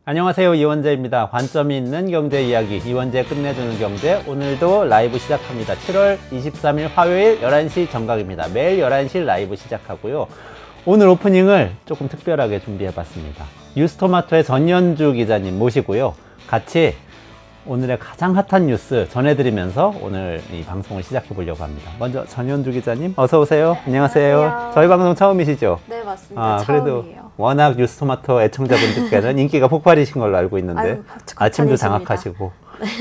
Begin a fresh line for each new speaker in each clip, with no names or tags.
안녕하세요, 이원재입니다. 관점이 있는 경제 이야기, 이원재 끝내주는 경제. 오늘도 라이브 시작합니다. 7월 23일 화요일 11시 정각입니다. 매일 11시 라이브 시작하고요. 오늘 오프닝을 조금 특별하게 준비해봤습니다. 뉴스토마토의 전현주 기자님 모시고요. 같이 오늘의 가장 핫한 뉴스 전해드리면서 오늘 이 방송을 시작해 보려고 합니다. 먼저 전현주 기자님 어서 오세요.
네,
안녕하세요.
안녕하세요.
저희 방송 처음이시죠?
네, 맞습니다.
그래도
처음이에요.
워낙 뉴스토마토 애청자분들께는 인기가 폭발이신 걸로 알고 있는데
아유,
아침도
감사드립니다.
장악하시고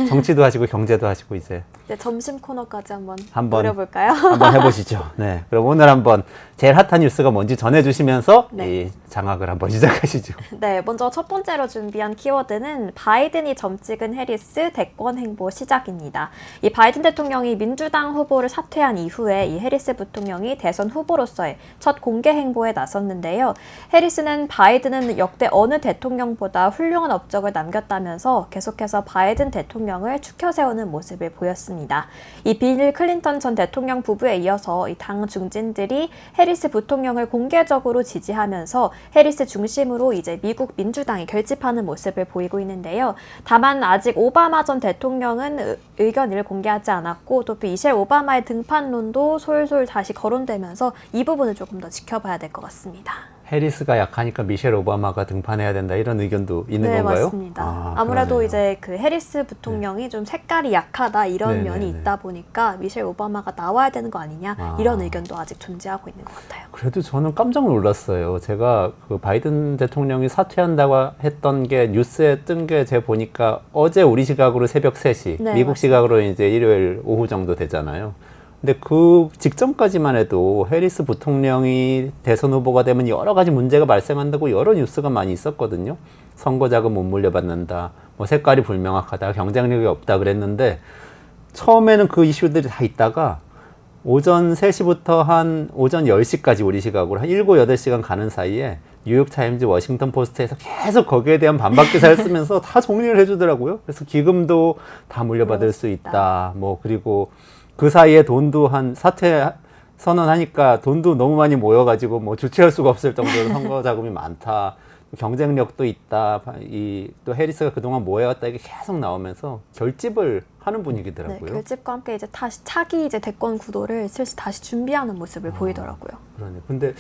정치도 하시고 경제도 하시고 이제
네, 점심 코너까지 한번
한번
노려볼까요?
한번 해보시죠. 네, 그럼 오늘 한번 제일 핫한 뉴스가 뭔지 전해주시면서
네.
이 장악을 한번 시작하시죠.
네, 먼저 첫 번째로 준비한 키워드는 바이든이 점 찍은 해리스 대권 행보 시작입니다. 이 바이든 대통령이 민주당 후보를 사퇴한 이후에 이 해리스 부통령이 대선 후보로서의 첫 공개 행보에 나섰는데요. 해리스는 바이든은 역대 어느 대통령보다 훌륭한 업적을 남겼다면서 계속해서 바이든 대통령을 추켜 세우는 모습을 보였습니다. 이 빌 클린턴 전 대통령 부부에 이어서 이 당 중진들이 해리스 부통령을 공개적으로 지지하면서 해리스 중심으로 이제 미국 민주당이 결집하는 모습을 보이고 있는데요. 다만 아직 오바마 전 대통령은 의견을 공개하지 않았고 또 미셸 오바마의 등판론도 솔솔 다시 거론되면서 이 부분을 조금 더 지켜봐야 될 것 같습니다.
해리스가 약하니까 미셸 오바마가 등판해야 된다 이런 의견도 있는
네,
건가요?
맞습니다. 아무래도
그러네요.
이제 그 해리스 부통령이 좀 색깔이 약하다 이런
네네네.
면이 있다 보니까 미셸 오바마가 나와야 되는 거 아니냐 이런 의견도 아직 존재하고 있는 것 같아요.
그래도 저는 깜짝 놀랐어요. 제가 그 바이든 대통령이 사퇴한다고 했던 게 뉴스에 뜬 게 제가 보니까 어제 우리 시각으로 새벽 3시,
네,
미국
맞습니다.
시각으로 이제 일요일 오후 정도 되잖아요. 근데 그 직전까지만 해도 해리스 부통령이 대선 후보가 되면 여러 가지 문제가 발생한다고 여러 뉴스가 많이 있었거든요. 선거 자금 못 물려받는다, 뭐 색깔이 불명확하다, 경쟁력이 없다 그랬는데 처음에는 그 이슈들이 다 있다가 오전 3시부터 한 오전 10시까지 우리 시각으로 한 7, 8시간 가는 사이에 뉴욕타임즈, 워싱턴 포스트에서 계속 거기에 대한 반박 기사를 쓰면서 다 정리를 해주더라고요. 그래서 기금도 다 물려받을 수 있다. 뭐 그리고 그 사이에 돈도 한 사퇴 선언하니까 돈도 너무 많이 모여가지고 뭐 주체할 수가 없을 정도로 선거 자금이 많다. 경쟁력도 있다. 또 해리스가 그동안 뭐 해왔다 이게 계속 나오면서 결집을 하는 분위기더라고요.
네, 결집과 함께 이제 다시 차기 이제 대권 구도를 슬슬 다시 준비하는 모습을 보이더라고요.
그러네. 근데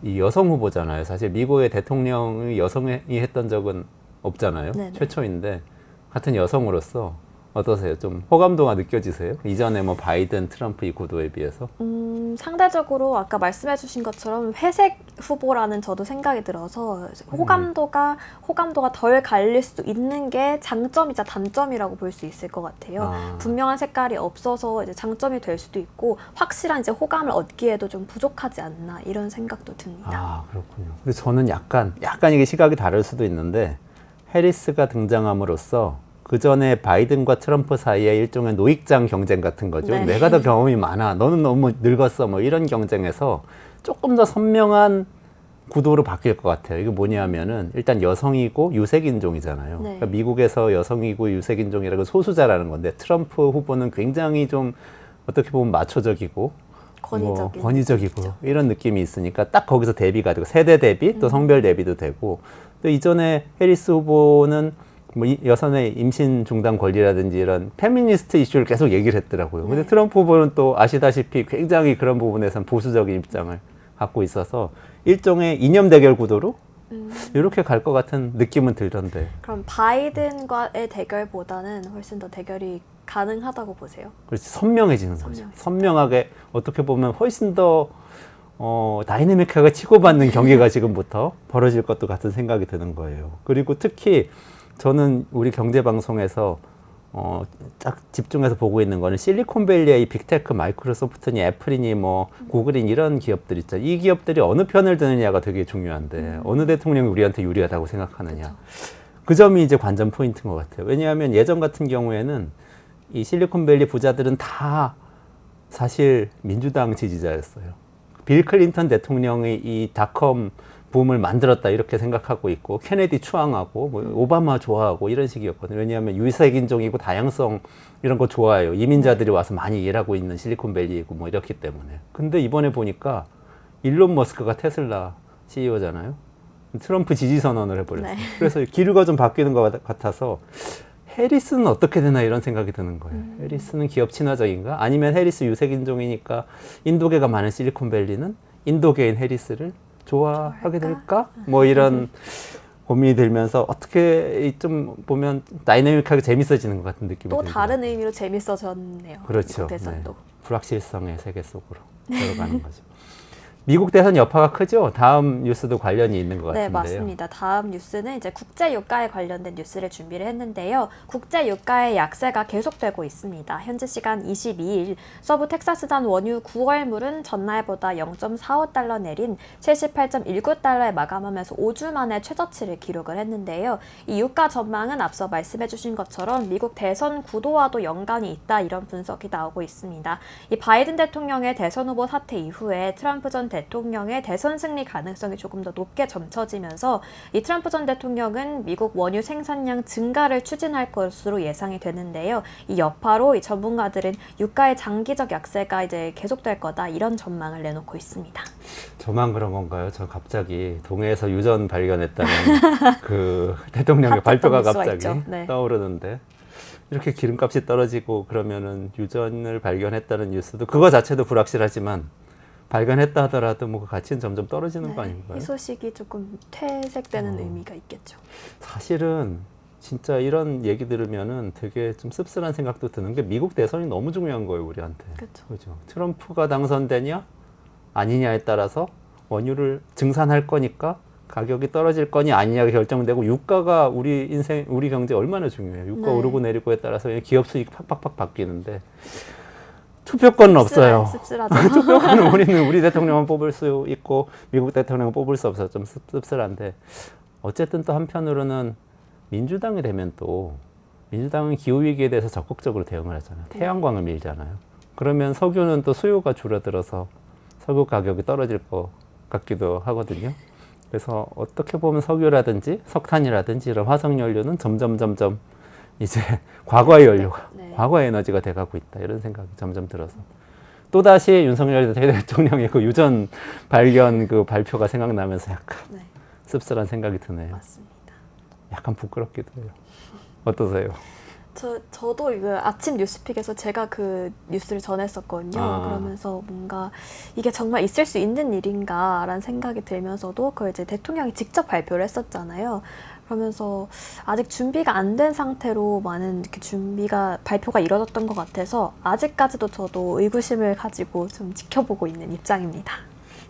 이 여성 후보잖아요. 사실 미국의 대통령이 여성이 했던 적은 없잖아요.
네네.
최초인데 같은 여성으로서 어떠세요? 좀 호감도가 느껴지세요? 이전에 뭐 바이든, 트럼프 이 구도에 비해서?
상대적으로 아까 말씀해주신 것처럼 회색 후보라는 저도 생각이 들어서 호감도가 덜 갈릴 수도 있는 게 장점이자 단점이라고 볼 수 있을 것 같아요. 분명한 색깔이 없어서 이제 장점이 될 수도 있고 확실한 이제 호감을 얻기에도 좀 부족하지 않나 이런 생각도 듭니다.
아, 그렇군요. 근데 저는 약간 이게 시각이 다를 수도 있는데 해리스가 등장함으로써 그 전에 바이든과 트럼프 사이에 일종의 노익장 경쟁 같은 거죠.
네.
내가 더 경험이 많아. 너는 너무 늙었어. 뭐 이런 경쟁에서 조금 더 선명한 구도로 바뀔 것 같아요. 이게 뭐냐면은 일단 여성이고 유색인종이잖아요.
네.
그러니까 미국에서 여성이고 유색인종이라고 소수자라는 건데 트럼프 후보는 굉장히 좀 어떻게 보면 마초적이고 권위적이고 이런 느낌이 있으니까 딱 거기서 대비가 되고 세대 대비 또 성별 대비도 되고 또 이전에 해리스 후보는 뭐 여성의 임신 중단 권리라든지 이런 페미니스트 이슈를 계속 얘기를 했더라고요. 근데 트럼프 후보는 또 아시다시피 굉장히 그런 부분에서는 보수적인 입장을 갖고 있어서 일종의 이념 대결 구도로 이렇게 갈 것 같은 느낌은 들던데.
그럼 바이든과의 대결보다는 훨씬 더 대결이 가능하다고 보세요?
그렇지, 선명해지는 거죠. 선명하게 어떻게 보면 훨씬 더 다이내믹하게 치고받는 경기가 지금부터 벌어질 것도 같은 생각이 드는 거예요. 그리고 특히 저는 우리 경제방송에서 딱 집중해서 보고 있는 거는 실리콘밸리의 빅테크, 마이크로소프트니 애플이니 뭐 구글이니 이런 기업들 있죠. 이 기업들이 어느 편을 드느냐가 되게 중요한데 어느 대통령이 우리한테 유리하다고 생각하느냐. 그 점이 이제 관전 포인트인 것 같아요. 왜냐하면 예전 같은 경우에는 이 실리콘밸리 부자들은 다 사실 민주당 지지자였어요. 빌 클린턴 대통령이 이 닷컴 붐을 만들었다 이렇게 생각하고 있고 케네디 추앙하고 뭐 오바마 좋아하고 이런 식이었거든요. 왜냐하면 유색인종이고 다양성 이런 거 좋아해요. 이민자들이 와서 많이 일하고 있는 실리콘밸리이고 뭐 이렇기 때문에. 근데 이번에 보니까 일론 머스크가 테슬라 CEO잖아요. 트럼프 지지 선언을 해버렸어요.
네.
그래서 기류가 좀 바뀌는 것 같아서 해리스는 어떻게 되나 이런 생각이 드는 거예요. 해리스는 기업 친화적인가? 아니면 해리스 유색인종이니까 인도계가 많은 실리콘밸리는 인도계인 해리스를 좋아하게 될까? 뭐 이런 고민이 들면서 어떻게 좀 보면 다이내믹하게 재밌어지는 것 같은 느낌이
또
들고요.
다른 의미로 재밌어졌네요.
그렇죠.
미국 대선도.
불확실성의 세계 속으로 들어가는 거죠. 미국 대선 여파가 크죠? 다음 뉴스도 관련이 있는 것 같은데요.
네, 맞습니다. 다음 뉴스는 이제 국제 유가에 관련된 뉴스를 준비를 했는데요. 국제 유가의 약세가 계속되고 있습니다. 현지 시간 22일 서부 텍사스산 원유 9월물은 전날보다 0.45달러 내린 78.19달러에 마감하면서 5주 만에 최저치를 기록을 했는데요. 이 유가 전망은 앞서 말씀해 주신 것처럼 미국 대선 구도와도 연관이 있다 이런 분석이 나오고 있습니다. 이 바이든 대통령의 대선 후보 사퇴 이후에 트럼프 전 대통령의 대선 승리 가능성이 조금 더 높게 점쳐지면서 이 트럼프 전 대통령은 미국 원유 생산량 증가를 추진할 것으로 예상이 되는데요. 이 여파로 이 전문가들은 유가의 장기적 약세가 이제 계속될 거다 이런 전망을 내놓고 있습니다.
저만 그런 건가요? 저 갑자기 동해에서 유전 발견했다는 그 대통령의 발표가
뉴스가
갑자기
있죠. 네.
떠오르는데 이렇게 기름값이 떨어지고 그러면은 유전을 발견했다는 뉴스도 그거 자체도 불확실하지만 발견했다 하더라도 뭐 그 가치는 점점 떨어지는 거 아닌가요?
이 소식이 조금 퇴색되는 의미가 있겠죠.
사실은 진짜 이런 얘기 들으면은 되게 좀 씁쓸한 생각도 드는 게 미국 대선이 너무 중요한 거예요, 우리한테. 그렇죠. 트럼프가 당선되냐 아니냐에 따라서 원유를 증산할 거니까 가격이 떨어질 거니 아니냐가 결정되고 유가가 우리 인생, 우리 경제에 얼마나 중요해요. 유가
네.
오르고 내리고에 따라서 기업 수익 팍팍팍 바뀌는데 투표권은 없어요.
씁쓸하죠.
투표권은 우리 대통령은 뽑을 수 있고 미국 대통령은 뽑을 수 없어서 좀 씁쓸한데 어쨌든 또 한편으로는 민주당이 되면 또 민주당은 기후위기에 대해서 적극적으로 대응을 하잖아요. 태양광을 밀잖아요. 그러면 석유는 또 수요가 줄어들어서 석유 가격이 떨어질 것 같기도 하거든요. 그래서 어떻게 보면 석유라든지 석탄이라든지 이런 화석연료는 점점 이제 과거의 연료가,
네.
과거의 에너지가 돼가고 있다 이런 생각이 점점 들어서 또다시 윤석열 대통령의 그 유전 발견 그 발표가 생각나면서 약간
네,
씁쓸한 생각이 드네요.
맞습니다.
약간 부끄럽기도 해요. 어떠세요?
저도 이거 아침 뉴스픽에서 제가 그 뉴스를 전했었거든요. 그러면서 뭔가 이게 정말 있을 수 있는 일인가라는 생각이 들면서도 그걸 이제 대통령이 직접 발표를 했었잖아요. 그러면서 아직 준비가 안 된 상태로 많은 이렇게 발표가 이뤄졌던 것 같아서 아직까지도 저도 의구심을 가지고 좀 지켜보고 있는 입장입니다.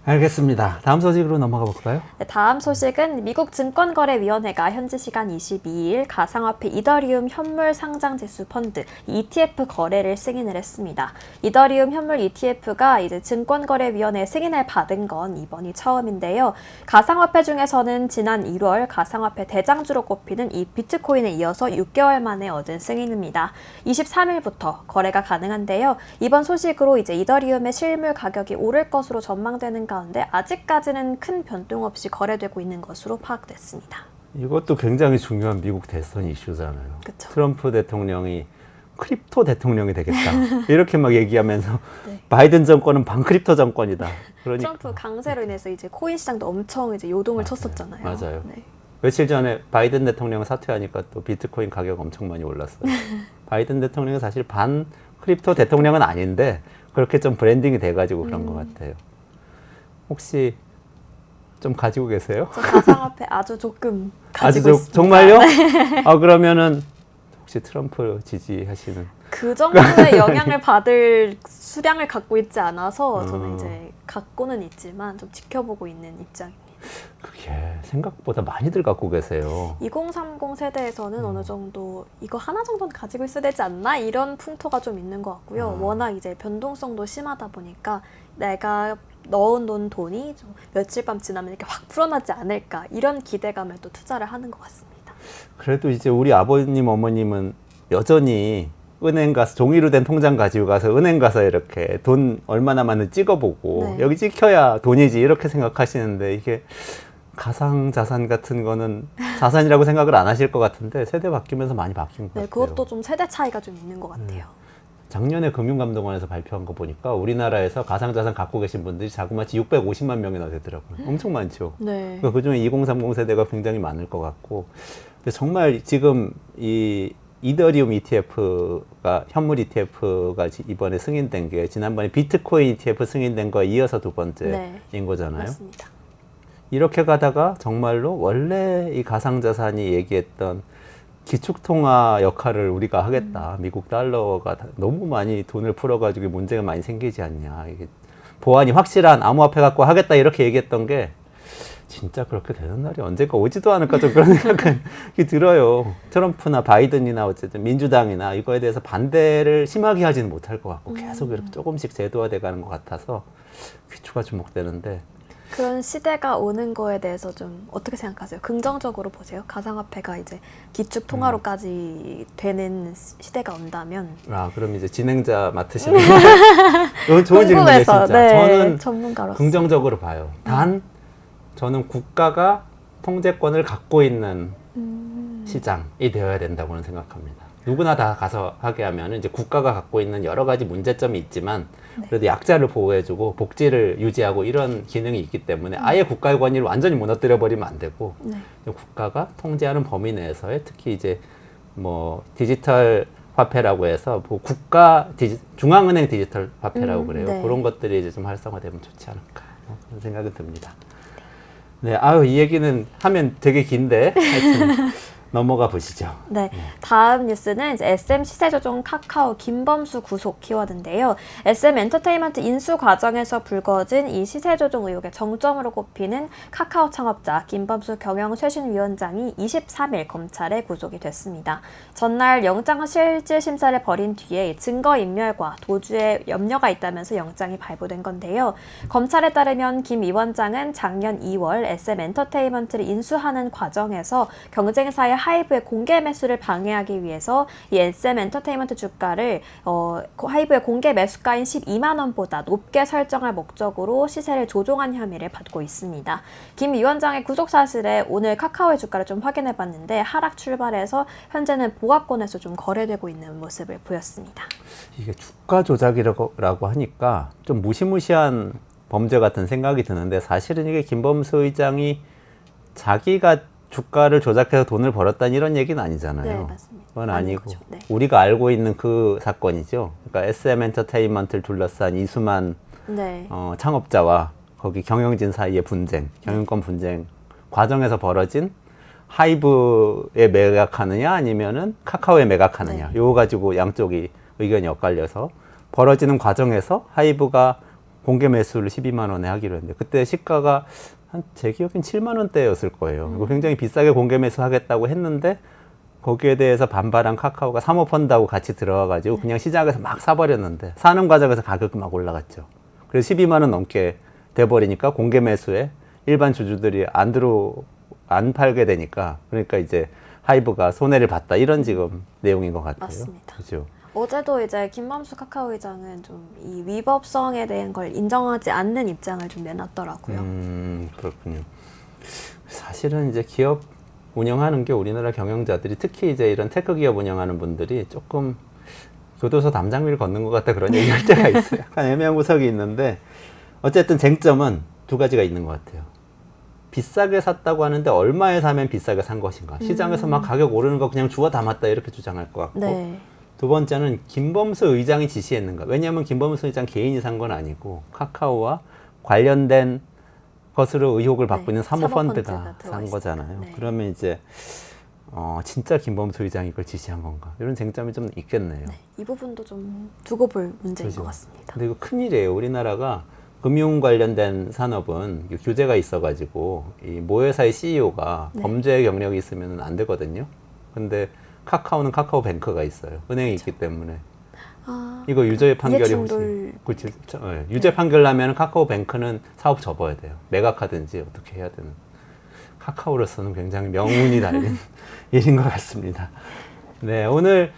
알겠습니다. 다음 소식으로 넘어가 볼까요?
네, 다음 소식은 미국 증권거래위원회가 현지 시간 22일 가상화폐 이더리움 현물 상장지수 펀드 ETF 거래를 승인을 했습니다. 이더리움 현물 ETF가 이제 증권거래위원회 승인을 받은 건 이번이 처음인데요. 가상화폐 중에서는 지난 1월 가상화폐 대장주로 꼽히는 이 비트코인에 이어서 6개월 만에 얻은 승인입니다. 23일부터 거래가 가능한데요. 이번 소식으로 이제 이더리움의 실물 가격이 오를 것으로 전망되는 가운데 아직까지는 큰 변동 없이 거래되고 있는 것으로 파악됐습니다.
이것도 굉장히 중요한 미국 대선 이슈잖아요.
그쵸.
트럼프 대통령이 크립토 대통령이 되겠다 이렇게 막 얘기하면서
네.
바이든 정권은 반크립토 정권이다. 그러니까
트럼프 강세로 인해서 이제 코인 시장도 엄청 이제 요동을 쳤었잖아요.
맞아요.
네.
며칠 전에 바이든 대통령 사퇴하니까 또 비트코인 가격 엄청 많이 올랐어요. 바이든 대통령은 사실 반 크립토 대통령은 아닌데 그렇게 좀 브랜딩이 돼가지고 그런 것 같아요. 혹시 좀 가지고 계세요?
저 가상화폐 아주 조금 가지고 있습니다.
정말요? 그러면은 혹시 트럼프 지지하시는?
그 정도의 영향을 받을 수량을 갖고 있지 않아서 저는 이제 갖고는 있지만 좀 지켜보고 있는 입장입니다.
그게 생각보다 많이들 갖고 계세요.
2030 세대에서는 어느 정도 이거 하나 정도는 가지고 있어야 되지 않나? 이런 풍토가 좀 있는 것 같고요. 워낙 이제 변동성도 심하다 보니까 내가 넣어놓은 돈이 좀 며칠 밤 지나면 이렇게 확 풀어나지 않을까 이런 기대감에 또 투자를 하는 것 같습니다.
그래도 이제 우리 아버님 어머님은 여전히 은행 가서 종이로 된 통장 가지고 가서 은행 가서 이렇게 돈 얼마 남았는지 찍어보고
네.
여기 찍혀야 돈이지 이렇게 생각하시는데 이게 가상자산 같은 거는 자산이라고 생각을 안 하실 것 같은데 세대 바뀌면서 많이 바뀐 것
네,
같아요.
그것도 좀 세대 차이가 좀 있는 것 같아요.
작년에 금융감독원에서 발표한 거 보니까 우리나라에서 가상자산 갖고 계신 분들이 자그마치 650만 명이나 되더라고요. 엄청 많죠.
네.
그중에 2030 세대가 굉장히 많을 것 같고, 근데 정말 지금 이 이더리움 ETF가 현물 ETF가 이번에 승인된 게 지난번에 비트코인 ETF 승인된 거에 이어서 두 번째인 거잖아요.
맞습니다.
이렇게 가다가 정말로 원래 이 가상자산이 얘기했던 기축통화 역할을 우리가 하겠다. 미국 달러가 너무 많이 돈을 풀어가지고 문제가 많이 생기지 않냐. 이게 보안이 확실한 암호화폐 갖고 하겠다 이렇게 얘기했던 게 진짜 그렇게 되는 날이 언젠가 오지도 않을까 좀 그런 생각이 들어요. 트럼프나 바이든이나 어쨌든 민주당이나 이거에 대해서 반대를 심하게 하지는 못할 것 같고 계속 이렇게 조금씩 제도화돼 가는 것 같아서 귀추가 주목되는데
그런 시대가 오는 거에 대해서 좀 어떻게 생각하세요? 긍정적으로 보세요? 가상화폐가 이제 기축 통화로까지 되는 시대가 온다면
그럼 이제 진행자 맡으시는 이건 좋은 질문이에요, 진짜.
네,
저는
전문가로서
긍정적으로 봐요. 단 저는 국가가 통제권을 갖고 있는 시장이 되어야 된다고는 생각합니다. 누구나 다 가서 하게 하면 이제 국가가 갖고 있는 여러 가지 문제점이 있지만 그래도 약자를 보호해주고 복지를 유지하고 이런 기능이 있기 때문에 아예 국가의 권위를 완전히 무너뜨려 버리면 안 되고 국가가 통제하는 범위 내에서의 특히 이제 뭐 디지털 화폐라고 해서 뭐 중앙은행 디지털 화폐라고 그래요.
네.
그런 것들이 이제 좀 활성화되면 좋지 않을까 그런 생각이 듭니다. 네, 이 얘기는 하면 되게 긴데 하여튼 넘어가 보시죠.
네, 다음 뉴스는 이제 SM 시세조종 카카오 김범수 구속 키워드인데요. SM 엔터테인먼트 인수 과정에서 불거진 이 시세조종 의혹의 정점으로 꼽히는 카카오 창업자 김범수 경영쇄신위원장이 23일 검찰에 구속이 됐습니다. 전날 영장실질심사를 벌인 뒤에 증거인멸과 도주에 염려가 있다면서 영장이 발부된 건데요. 검찰에 따르면 김 위원장은 작년 2월 SM 엔터테인먼트를 인수하는 과정에서 경쟁사의 하이브의 공개 매수를 방해하기 위해서 이 SM 엔터테인먼트 주가를 하이브의 공개 매수가인 12만 원보다 높게 설정할 목적으로 시세를 조종한 혐의를 받고 있습니다. 김 위원장의 구속 사실에 오늘 카카오의 주가를 좀 확인해 봤는데 하락 출발해서 현재는 보합권에서 좀 거래되고 있는 모습을 보였습니다.
이게 주가 조작이라고 하니까 좀 무시무시한 범죄 같은 생각이 드는데 사실은 이게 김범수 의장이 자기가 주가를 조작해서 돈을 벌었다는 이런 얘기는 아니잖아요.
네, 맞습니다.
그건 아니고
거죠. 네.
우리가 알고 있는 그 사건이죠. 그러니까 SM 엔터테인먼트를 둘러싼 이수만
네.
창업자와 거기 경영진 사이의 분쟁, 경영권 분쟁 과정에서 벌어진 하이브에 매각하느냐 아니면은 카카오에 매각하느냐. 요거 가지고 양쪽이 의견이 엇갈려서 벌어지는 과정에서 하이브가 공개 매수를 12만 원에 하기로 했는데 그때 시가가 제 기억엔 7만 원대였을 거예요. 그리고 굉장히 비싸게 공개 매수하겠다고 했는데 거기에 대해서 반발한 카카오가 사모펀드하고 같이 들어와가지고 그냥 시장에서 막 사버렸는데 사는 과정에서 가격이 막 올라갔죠. 그래서 12만 원 넘게 돼버리니까 공개 매수에 일반 주주들이 안 팔게 되니까 그러니까 이제 하이브가 손해를 봤다 이런 지금 내용인 것 같아요.
맞습니다.
그죠?
어제도 이제 김범수 카카오 의장은 좀 이 위법성에 대한 걸 인정하지 않는 입장을 좀 내놨더라고요.
그렇군요. 사실은 이제 기업 운영하는 게 우리나라 경영자들이 특히 이제 이런 테크 기업 운영하는 분들이 조금 교도소 담장미를 걷는 것 같다 그런 얘기할 때가 있어요. 약간 애매한 구석이 있는데 어쨌든 쟁점은 두 가지가 있는 것 같아요. 비싸게 샀다고 하는데 얼마에 사면 비싸게 산 것인가. 시장에서 막 가격 오르는 거 그냥 주워 담았다 이렇게 주장할 것 같고
네.
두 번째는 김범수 의장이 지시했는가. 왜냐하면 김범수 의장 개인이 산 건 아니고 카카오와 관련된 것으로 의혹을 받고 있는 사모펀드가 산 거잖아요.
네.
그러면 이제 진짜 김범수 의장이 이걸 지시한 건가. 이런 쟁점이 좀 있겠네요.
네, 이 부분도 좀 두고 볼 문제인
그죠.
것 같습니다.
근데 이거 큰일이에요. 우리나라가 금융 관련된 산업은 규제가 있어가지고 이 모회사의 CEO가 범죄 경력이 있으면 안 되거든요. 근데 카카오는 카카오뱅크가 있어요. 은행이 있기 때문에. 이거 유죄 판결이 혹시 그렇지. 유죄 판결 나면 카카오뱅크는 사업 접어야 돼요. 매각하든지 어떻게 해야 되는. 카카오로서는 굉장히 명운이 달린 일인 것 같습니다. 네, 오늘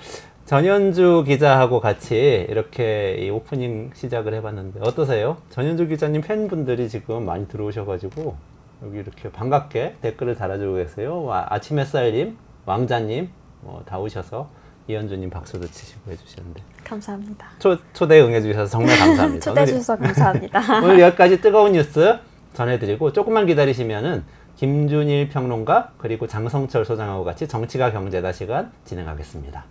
전현주 기자하고 같이 이렇게 이 오프닝 시작을 해봤는데 어떠세요? 전현주 기자님 팬분들이 지금 많이 들어오셔가지고 여기 이렇게 반갑게 댓글을 달아주고 계세요. 아침 햇살님, 왕자님 다 오셔서 이현주님 박수도 치시고 해주셨는데
감사합니다.
초대 응해주셔서 정말 감사합니다.
초대해 주셔서 감사합니다.
오늘 여기까지 뜨거운 뉴스 전해드리고 조금만 기다리시면은 김준일 평론가 그리고 장성철 소장하고 같이 정치가 경제다 시간 진행하겠습니다.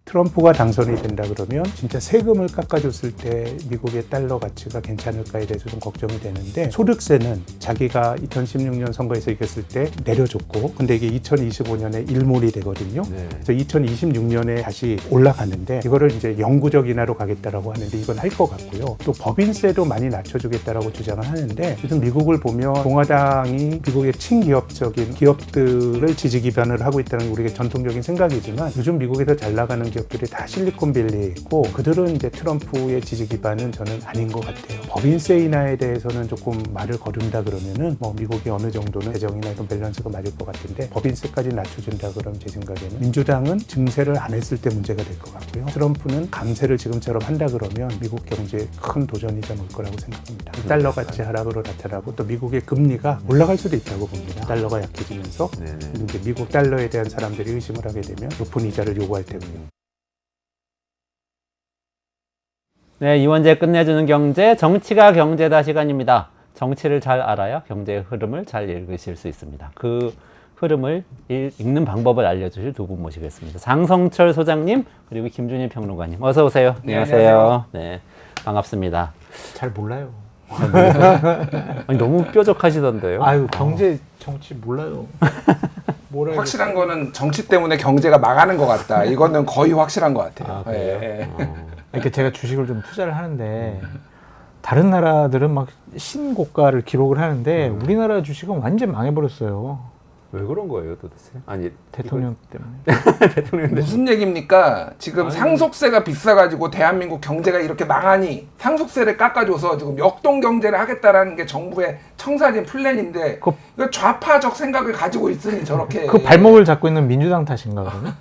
트럼프가 당선이 된다 그러면 진짜 세금을 깎아줬을 때 미국의 달러 가치가 괜찮을까에 대해서 좀 걱정이 되는데, 소득세는 자기가 2016년 선거에서 이겼을 때 내려줬고, 근데 이게 2025년에 일몰이 되거든요.
네.
그래서 2026년에 다시 올라가는데 이거를 이제 영구적 인하로 가겠다라고 하는데 이건 할 것 같고요. 또 법인세도 많이 낮춰주겠다라고 주장을 하는데, 요즘 미국을 보면 공화당이 미국의 친기업적인 기업들을 지지 기반을 하고 있다는 우리의 전통적인 생각이지만, 요즘 미국에서 잘 나가는 기업들이 다 실리콘밸리에 있고 그들은 이제 트럼프의 지지 기반은 저는 아닌 것 같아요. 법인세 인하에 대해서는 조금 말을 거둔다 그러면은 뭐 미국이 어느 정도는 재정이나 이런 밸런스가 맞을 것 같은데, 법인세까지 낮춰준다 그러면 제 생각에는 민주당은 증세를 안 했을 때 문제가 될 것 같고요. 트럼프는 감세를 지금처럼 한다 그러면 미국 경제에 큰 도전이 좀 올 거라고 생각합니다. 달러 가치 하락으로 나타나고 또 미국의 금리가 올라갈 수도 있다고 봅니다. 달러가 약해지면서 이제 미국 달러에 대한 사람들이 의심을 하게 되면 높은 이자를 요구할 테고요.
네, 이원재 끝내주는 경제, 정치가 경제다 시간입니다. 정치를 잘 알아야 경제의 흐름을 잘 읽으실 수 있습니다. 그 흐름을 읽는 방법을 알려주실 두 분 모시겠습니다. 장성철 소장님 그리고 김준일 평론가님 어서 오세요.
네,
안녕하세요. 네, 반갑습니다.
잘 몰라요.
아니, 너무 뾰족하시던데요.
아유, 경제 정치 몰라요. 뭐라
확실한 거는 정치 때문에 경제가 망하는 것 같다. 이거는 거의 확실한 것 같아요.
아, 그래요?
예.
그러니까 제가 주식을 좀 투자를 하는데 다른 나라들은 막 신고가를 기록을 하는데 우리나라 주식은 완전 망해버렸어요.
왜 그런 거예요, 도대체? 아니,
대통령 때문에.
대통령
무슨 얘기입니까? 지금 상속세가 비싸가지고 대한민국 경제가 이렇게 망하니 상속세를 깎아줘서 지금 역동 경제를 하겠다라는 게 정부의 청사진 플랜인데 이거 좌파적 생각을 가지고 있으니 저렇게
그 발목을 잡고 있는 민주당 탓인가 그러면?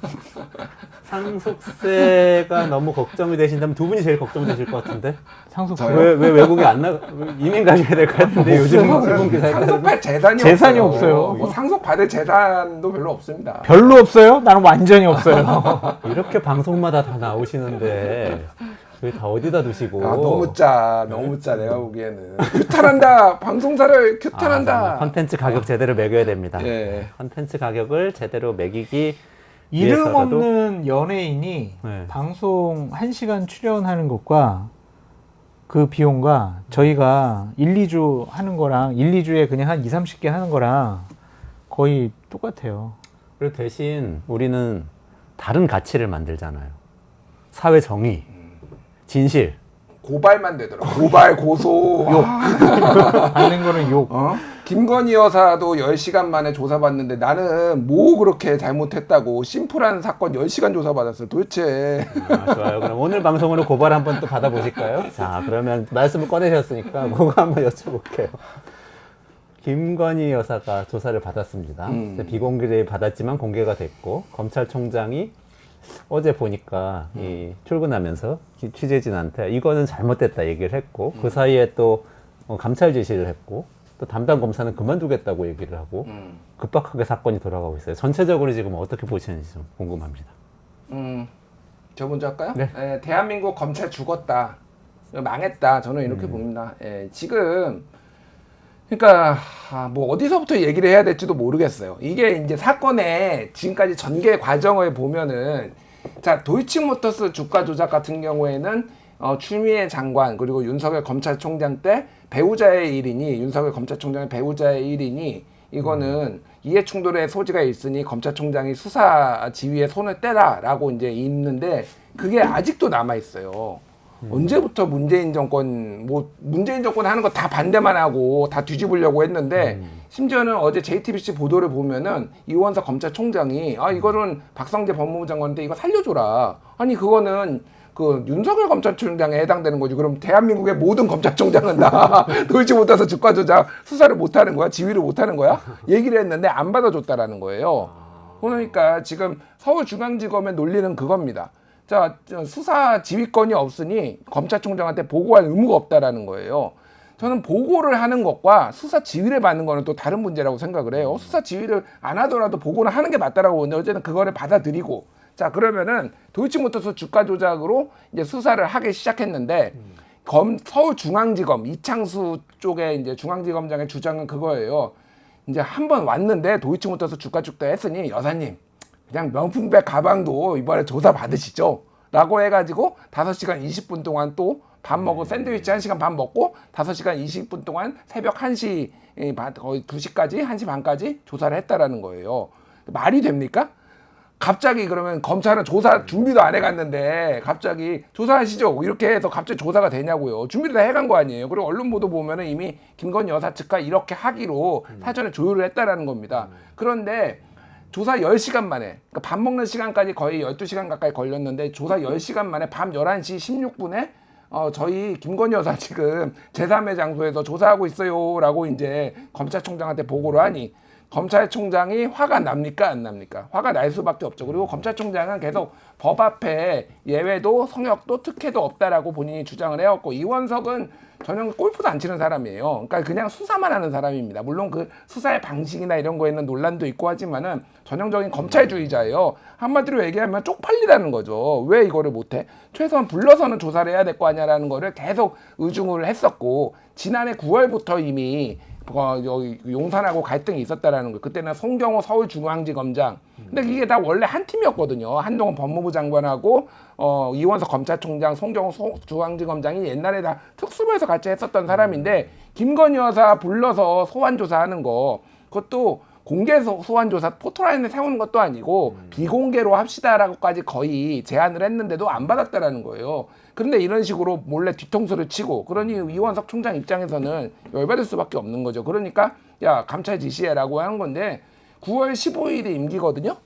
상속세가 너무 걱정이 되신다면 두 분이 제일 걱정되실 것 같은데.
상속세.
저요?
왜 외국에 안 나? 이민 가셔야 될 것 같은데 요즘 신문 기사에 따르면
상속할
재산이 없어요.
뭐 상속받을 재산도 별로 없습니다.
별로 없어요? 나는 완전히 없어요.
이렇게 방송마다 다 나오시는데 그게 다 어디다 두시고?
아, 너무 짜 내가 보기에는 규탄한다. 방송사를 규탄한다.
컨텐츠 가격 제대로 매겨야 됩니다.
예.
컨텐츠 가격을 제대로 매기기
이름
위해서라도-
없는 연예인이
네.
방송 1시간 출연하는 것과 그 비용과 저희가 1, 2주 하는 거랑 1, 2주에 그냥 한 2, 30개 하는 거랑 거의 똑같아요.
그리고 대신 우리는 다른 가치를 만들잖아요. 사회 정의, 진실.
고발만 되더라. 고발, 고소. 욕.
받는 거는 욕.
김건희 여사도 10시간 만에 조사받는데 나는 뭐 그렇게 잘못했다고 심플한 사건 10시간 조사받았어요. 도대체.
좋아요. 그럼 오늘 방송으로 고발 한번 또 받아보실까요? 자, 그러면 말씀을 꺼내셨으니까 그거 한번 여쭤볼게요. 김건희 여사가 조사를 받았습니다. 비공개를 받았지만 공개가 됐고 검찰총장이 어제 보니까 이 출근하면서 취재진한테 이거는 잘못됐다 얘기를 했고 그 사이에 또 감찰 지시를 했고 또 담당 검사는 그만두겠다고 얘기를 하고 급박하게 사건이 돌아가고 있어요. 전체적으로 지금 어떻게 보시는지 좀 궁금합니다.
저 먼저 할까요?
네.
예, 대한민국 검찰 죽었다. 망했다. 저는 이렇게 봅니다. 예, 지금 그러니까 뭐 어디서부터 얘기를 해야 될지도 모르겠어요. 이게 이제 사건의 지금까지 전개 과정을 보면은 자 도이치모터스 주가 조작 같은 경우에는 추미애 장관 그리고 윤석열 검찰총장 때 배우자의 일이니 윤석열 검찰총장의 배우자의 일이니 이거는 이해 충돌의 소지가 있으니 검찰총장이 수사 지휘에 손을 떼라라고 이제 있는데 그게 아직도 남아 있어요. 언제부터 문재인 정권 문재인 정권 하는 거 다 반대만 하고 다 뒤집으려고 했는데 심지어는 어제 JTBC 보도를 보면은 이원석 검찰총장이 이거는 박성재 법무부 장관인데 이거 살려줘라. 아니 그거는 그 윤석열 검찰총장에 해당되는 거지. 그럼 대한민국의 모든 검찰총장은 다 도이치 못해서 주가 조작 수사를 못하는 거야? 지휘를 못하는 거야? 얘기를 했는데 안 받아줬다라는 거예요. 그러니까 지금 서울중앙지검의 논리는 그겁니다. 자, 수사 지휘권이 없으니 검찰총장한테 보고할 의무가 없다라는 거예요. 저는 보고를 하는 것과 수사 지휘를 받는 거는 또 다른 문제라고 생각을 해요. 수사 지휘를 안 하더라도 보고는 하는 게 맞다라고 보는데 어쨌든 그거를 받아들이고 자 그러면은 도이치모터스 주가 조작으로 이제 수사를 하기 시작했는데 서울중앙지검 이창수 쪽에 이제 중앙지검장의 주장은 그거예요. 이제 한번 왔는데 도이치모터스 주가 죽다 했으니 여사님 그냥 명품백 가방도 이번에 조사 받으시죠 라고 해가지고 5시간 20분 동안 또 밥 먹고 샌드위치 1시간 반 먹고 5시간 20분 동안 새벽 1시 거의 2시까지 1시 반까지 조사를 했다라는 거예요. 말이 됩니까? 갑자기 그러면 검찰은 조사 준비도 안 해갔는데 갑자기 조사하시죠 이렇게 해서 갑자기 조사가 되냐고요. 준비를 다 해간 거 아니에요. 그리고 언론 보도 보면은 이미 김건희 여사 측과 이렇게 하기로 사전에 조율을 했다라는 겁니다. 그런데 조사 10시간 만에 그러니까 밥 먹는 시간까지 거의 12시간 가까이 걸렸는데 조사 10시간 만에 밤 11시 16분에 저희 김건희 여사 지금 제3의 장소에서 조사하고 있어요 라고 이제 검찰총장한테 보고를 하니 검찰총장이 화가 납니까 안 납니까? 화가 날 수밖에 없죠. 그리고 검찰총장은 계속 법 앞에 예외도 성역도 특혜도 없다라고 본인이 주장을 해왔고 이원석은 전혀 골프도 안 치는 사람이에요. 그러니까 그냥 수사만 하는 사람입니다. 물론 그 수사의 방식이나 이런 거에는 논란도 있고 하지만은 전형적인 검찰주의자예요. 한마디로 얘기하면 쪽팔리다는 거죠. 왜 이거를 못해? 최소한 불러서는 조사를 해야 될 거 아니야라는 거를 계속 의중을 했었고 지난해 9월부터 이미 여기 용산하고 갈등이 있었다라는 거예요. 그때는 송경호 서울중앙지검장. 근데 이게 다 원래 한 팀이었거든요. 한동훈 법무부 장관하고 이원석 검찰총장, 송경호 중앙지검장이 옛날에 다 특수부에서 같이 했었던 사람인데 김건희 여사 불러서 소환 조사하는 거 그것도 공개 소환 조사 포토라인을 세우는 것도 아니고 비공개로 합시다라고까지 거의 제안을 했는데도 안 받았다라는 거예요. 그런데 이런 식으로 몰래 뒤통수를 치고 그러니 이원석 총장 입장에서는 열받을 수밖에 없는 거죠. 그러니까 야 감찰 지시해라고 하는 건데 9월 15일이 임기거든요.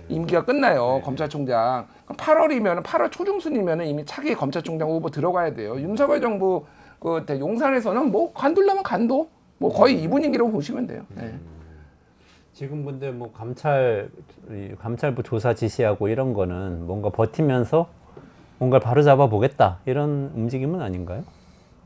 임기가 끝나요. 검찰총장. 8월이면 8월 초중순이면 이미 차기 검찰총장 후보 들어가야 돼요. 윤석열 정부 그 용산에서는 뭐 간둘라면 간도 뭐 거의 이 분위기로 보시면 돼요. 네.
지금 근데 뭐 감찰부 조사 지시하고 이런 거는 뭔가 버티면서 뭔가를 바로 잡아 보겠다 이런 움직임은 아닌가요?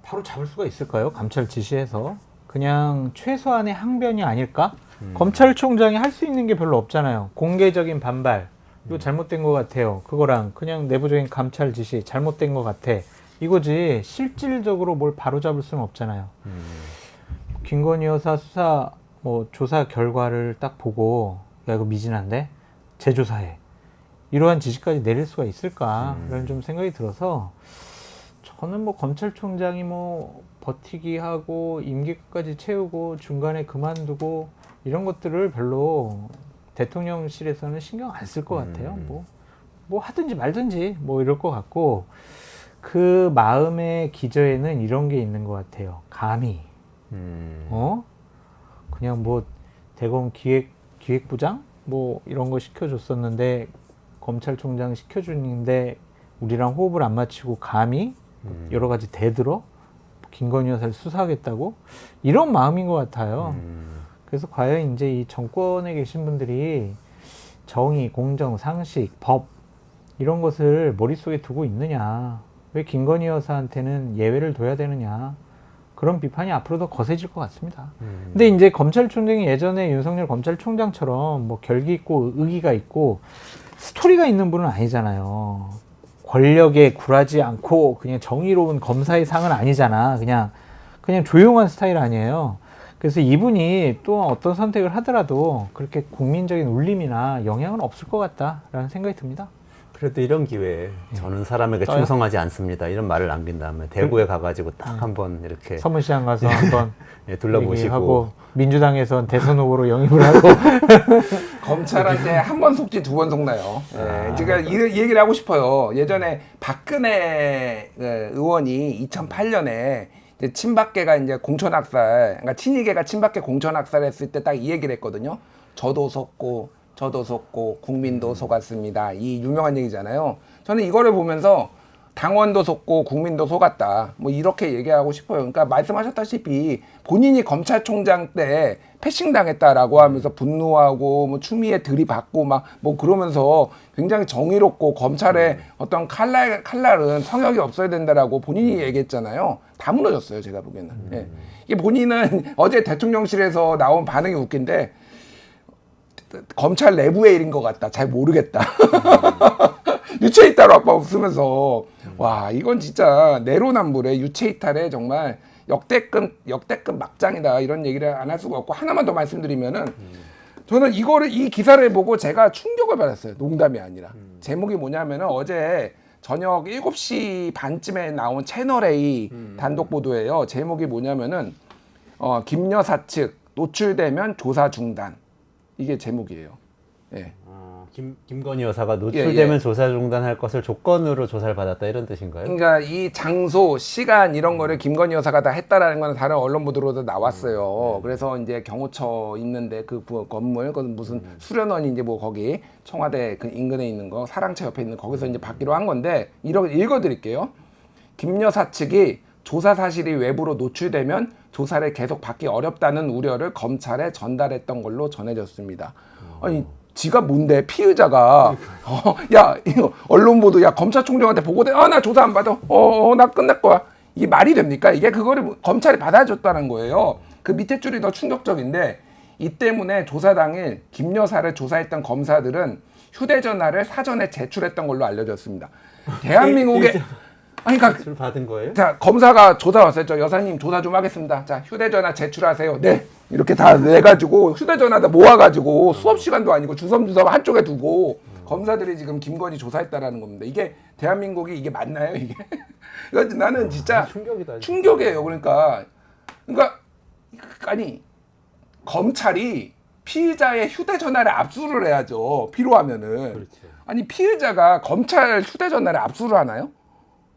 바로 잡을 수가 있을까요? 감찰 지시해서 그냥 최소한의 항변이 아닐까? 검찰총장이 할 수 있는 게 별로 없잖아요. 공개적인 반발 이거 잘못된 것 같아요. 그거랑 그냥 내부적인 감찰 지시 잘못된 것 같아 이거지 실질적으로 뭘 바로 잡을 수는 없잖아요. 김건희 여사 수사 뭐 조사 결과를 딱 보고 야 이거 미진한데 재조사해 이러한 지시까지 내릴 수가 있을까라는 좀 생각이 들어서 저는 뭐 검찰총장이 뭐 버티기 하고 임기까지 채우고 중간에 그만두고 이런 것들을 별로 대통령실에서는 신경 안 쓸 것 같아요. 뭐 하든지 말든지 뭐 이럴 것 같고 그 마음의 기저에는 이런 게 있는 것 같아요. 감히 그냥 뭐 대검 기획부장 뭐 이런 거 시켜줬었는데 검찰총장 시켜주는데 우리랑 호흡을 안 맞추고 감히 여러 가지 대들어 김건희 여사를 수사하겠다고 이런 마음인 것 같아요. 그래서 과연 이제 이 정권에 계신 분들이 정의, 공정, 상식, 법 이런 것을 머릿속에 두고 있느냐 왜 김건희 여사한테는 예외를 둬야 되느냐 그런 비판이 앞으로 더 거세질 것 같습니다. 근데 이제 검찰총장이 예전에 윤석열 검찰총장처럼 뭐 결기 있고 의기가 있고 스토리가 있는 분은 아니잖아요. 권력에 굴하지 않고 그냥 정의로운 검사의 상은 아니잖아. 그냥 조용한 스타일 아니에요. 그래서 이분이 또 어떤 선택을 하더라도 그렇게 국민적인 울림이나 영향은 없을 것 같다라는 생각이 듭니다.
그래도 이런 기회에 저는 사람에게
떠요?
충성하지 않습니다. 이런 말을 남긴 다음에 대구에 가가지고 딱 한번 이렇게
서문시장 가서 한번
예, 둘러보시고
얘기하고 민주당에선 대선 후보로 영입을 하고
검찰한테 한 번 속지 두 번 속나요. 예, 제가 이 얘기를 하고 싶어요. 예전에 박근혜 의원이 2008년에 이제 친박계가 이제 공천학살, 그러니까 친이계가 친박계 공천학살했을 때 딱 이 얘기를 했거든요. 저도 속고 국민도 속았습니다. 이 유명한 얘기잖아요. 저는 이거를 보면서 당원도 속고 국민도 속았다. 뭐 이렇게 얘기하고 싶어요. 그러니까 말씀하셨다시피 본인이 검찰총장 때 패싱 당했다라고 하면서 분노하고 뭐 추미애 들이받고 막 뭐 그러면서 굉장히 정의롭고 검찰의 어떤 칼날은 성역이 없어야 된다라고 본인이 얘기했잖아요. 다 무너졌어요. 제가 보기에는. 예. 이게 본인은 어제 대통령실에서 나온 반응이 웃긴데 검찰 내부의 일인 것 같다. 잘 모르겠다. 유체이탈 없으면서 와 이건 진짜 내로남불의 유체이탈의 정말 역대급 막장이다 이런 얘기를 안 할 수가 없고 하나만 더 말씀드리면은 저는 이 기사를 보고 제가 충격을 받았어요. 농담이 아니라 제목이 뭐냐면은 어제 저녁 7시 반쯤에 나온 채널A 단독 보도예요. 제목이 뭐냐면은 김 여사 측 노출되면 조사 중단. 이게 제목이에요. 예.
김건희 여사가 노출되면
예.
조사 중단할 것을 조건으로 조사를 받았다 이런 뜻인가요?
그러니까 이 장소, 시간 이런 거를 김건희 여사가 다 했다라는 거는 다른 언론 보도로도 나왔어요. 그래서 이제 경호처 있는데 그 건물, 그 무슨 수련원이 이제 뭐 거기 청와대 그 인근에 있는 거 사랑채 옆에 있는 거기서 이제 받기로 한 건데 이렇게 읽어드릴게요. 김 여사 측이 조사 사실이 외부로 노출되면 조사를 계속 받기 어렵다는 우려를 검찰에 전달했던 걸로 전해졌습니다. 아니 지가 뭔데 피의자가 야 이거 언론 보도 야 검찰총장한테 보고돼 나 조사 안 받아 나 끝날 거야 이게 말이 됩니까? 이게 그거를 검찰이 받아줬다는 거예요. 그 밑에 줄이 더 충격적인데 이 때문에 조사 당일 김 여사를 조사했던 검사들은 휴대전화를 사전에 제출했던 걸로 알려졌습니다. 대한민국의 아니, 그러니까
줄 받은 거예요?
자 검사가 조사 왔어요. 저 여사님 조사 좀 하겠습니다. 자 휴대전화 제출하세요. 네 이렇게 다 내가지고 휴대전화 다 모아가지고 수업 시간도 아니고 주섬주섬 한쪽에 두고 검사들이 지금 김건희 조사했다라는 겁니다. 이게 대한민국이 이게 맞나요 이게? 그러니까 나는 진짜
충격이다.
충격이에요. 그러니까 아니 검찰이 피의자의 휴대전화를 압수를 해야죠. 필요하면은.
그렇죠.
아니 피의자가 검찰 휴대전화를 압수를 하나요?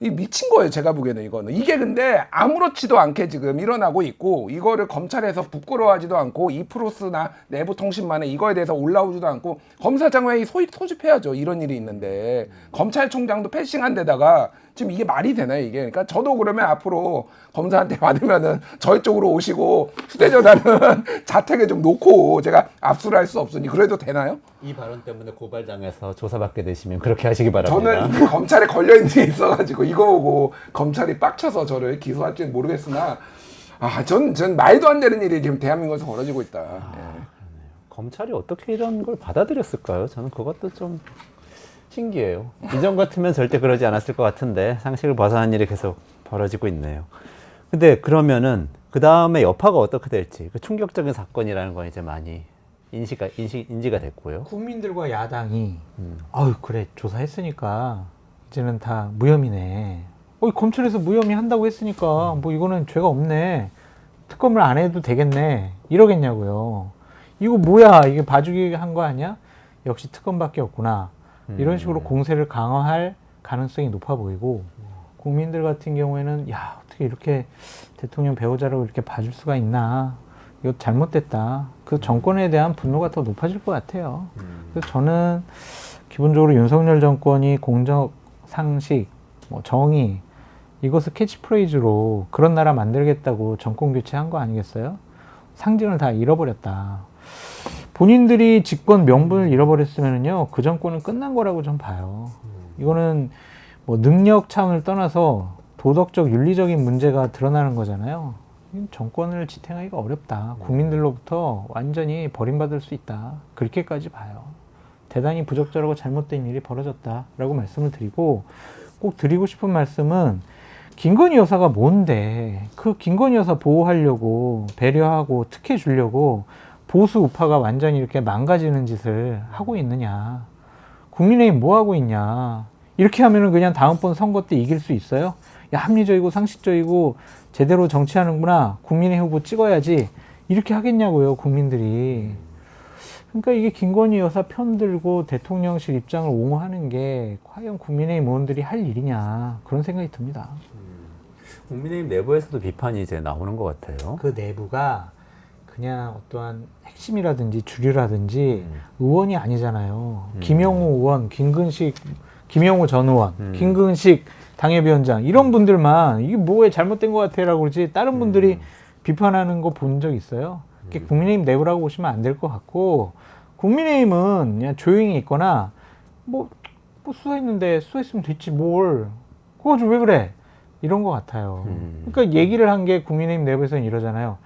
이 미친 거예요. 제가 보기에는 이거는. 이게 근데 아무렇지도 않게 지금 일어나고 있고 이거를 검찰에서 부끄러워하지도 않고 이프로스나 내부통신만에 이거에 대해서 올라오지도 않고 검사장 회의 소집해야죠. 이런 일이 있는데 검찰총장도 패싱한 데다가 지금 이게 말이 되나요 이게? 그러니까 저도 그러면 앞으로 검사한테 받으면은 저희 쪽으로 오시고 휴대전화는 자택에 좀 놓고 제가 압수를 할 수 없으니 그래도 되나요?
이 발언 때문에 고발당해서 조사받게 되시면 그렇게 하시기 바랍니다.
저는 검찰에 걸려있는 게 있어가지고 이거 보고 검찰이 빡쳐서 저를 기소할지는 모르겠으나 전 말도 안 되는 일이 지금 대한민국에서 벌어지고 있다. 예.
검찰이 어떻게 이런 걸 받아들였을까요? 저는 그것도 좀 신기해요. 이전 같으면 절대 그러지 않았을 것 같은데 상식을 벗어난 일이 계속 벌어지고 있네요. 근데 그러면은 그 다음에 여파가 어떻게 될지 그 충격적인 사건이라는 건 이제 많이 인지가 됐고요.
국민들과 야당이 아유 그래 조사했으니까 이제는 다 무혐의네. 검찰에서 무혐의 한다고 했으니까 뭐 이거는 죄가 없네. 특검을 안 해도 되겠네. 이러겠냐고요. 이거 뭐야 이게 봐주기 한 거 아니야? 역시 특검밖에 없구나. 이런 식으로 공세를 강화할 가능성이 높아 보이고 국민들 같은 경우에는 야 어떻게 이렇게 대통령 배우자라고 이렇게 봐줄 수가 있나. 이거 잘못됐다. 그 정권에 대한 분노가 더 높아질 것 같아요. 그래서 저는 기본적으로 윤석열 정권이 공적, 상식, 정의 이것을 캐치프레이즈로 그런 나라 만들겠다고 정권 교체한 거 아니겠어요? 상징을 다 잃어버렸다. 본인들이 집권 명분을 잃어버렸으면요 그 정권은 끝난 거라고 좀 봐요. 이거는 능력 차원을 떠나서 도덕적 윤리적인 문제가 드러나는 거잖아요. 정권을 지탱하기가 어렵다. 국민들로부터 완전히 버림받을 수 있다. 그렇게까지 봐요. 대단히 부적절하고 잘못된 일이 벌어졌다라고 말씀을 드리고 꼭 드리고 싶은 말씀은 김건희 여사가 뭔데 그 김건희 여사 보호하려고 배려하고 특혜 주려고 보수 우파가 완전히 이렇게 망가지는 짓을 하고 있느냐. 국민의힘 뭐 하고 있냐. 이렇게 하면은 그냥 다음번 선거 때 이길 수 있어요? 야, 합리적이고 상식적이고 제대로 정치하는구나. 국민의 후보 찍어야지. 이렇게 하겠냐고요, 국민들이. 그러니까 이게 김건희 여사 편들고 대통령실 입장을 옹호하는 게 과연 국민의힘 의원들이 할 일이냐. 그런 생각이 듭니다.
국민의힘 내부에서도 비판이 이제 나오는 것 같아요.
그 내부가 그냥 어떠한 핵심이라든지 주류라든지 의원이 아니잖아요. 김영우 의원, 김영우 전 의원, 김근식 당협위원장 이런 분들만 이게 뭐에 잘못된 것 같아라고 그러지 다른 분들이 비판하는 거 본 적 있어요? 그게 국민의힘 내부라고 보시면 안 될 것 같고 국민의힘은 그냥 조용히 있거나 뭐 수사했는데 수사했으면 됐지 뭘 그거 좀 왜 그래 이런 것 같아요. 그러니까 얘기를 한 게 국민의힘 내부에서는 이러잖아요.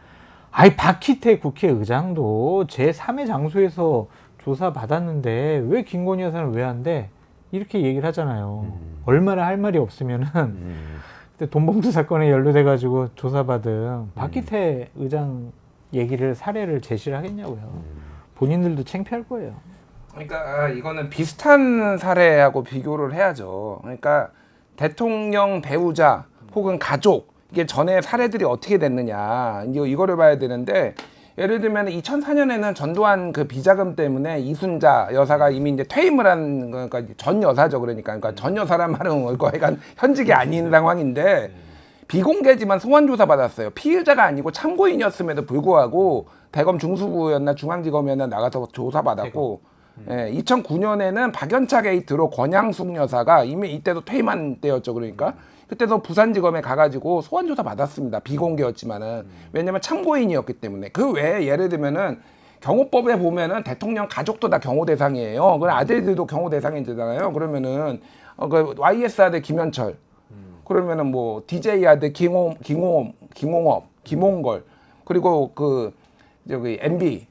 아이 박희태 국회의장도 제3의 장소에서 조사받았는데 왜 김건희 여사는 왜 안 돼? 이렇게 얘기를 하잖아요. 얼마나 할 말이 없으면은 그때 돈봉투 사건에 연루돼가지고 조사받은 박희태 의장 얘기를 사례를 제시를 하겠냐고요. 본인들도 창피할 거예요.
그러니까 이거는 비슷한 사례하고 비교를 해야죠. 그러니까 대통령 배우자 혹은 가족 이게 전에 사례들이 어떻게 됐느냐 이거를 봐야 되는데 예를 들면 2004년에는 전두환 그 비자금 때문에 이순자 여사가 이미 이제 퇴임을 한 그러니까 전 여사죠. 그러니까 전 여사란 말은 거의가 현직이 아닌 상황인데 비공개지만 소환 조사 받았어요. 피의자가 아니고 참고인이었음에도 불구하고 대검 중수부였나 중앙지검이었나 나가서 조사 받았고 2009년에는 박연차 게이트로 권양숙 여사가 이미 이때도 퇴임한 때였죠. 그러니까 그때도 부산지검에 가가지고 소환조사 받았습니다. 비공개였지만은 왜냐면 참고인이었기 때문에 그 외에 예를 들면은 경호법에 보면은 대통령 가족도 다 경호 대상이에요. 그 아들들도 경호 대상이잖아요. 그러면은 그 YS 아들 김현철, 그러면은 뭐 DJ 아들 김홍업, 김홍걸, 그리고 그 저기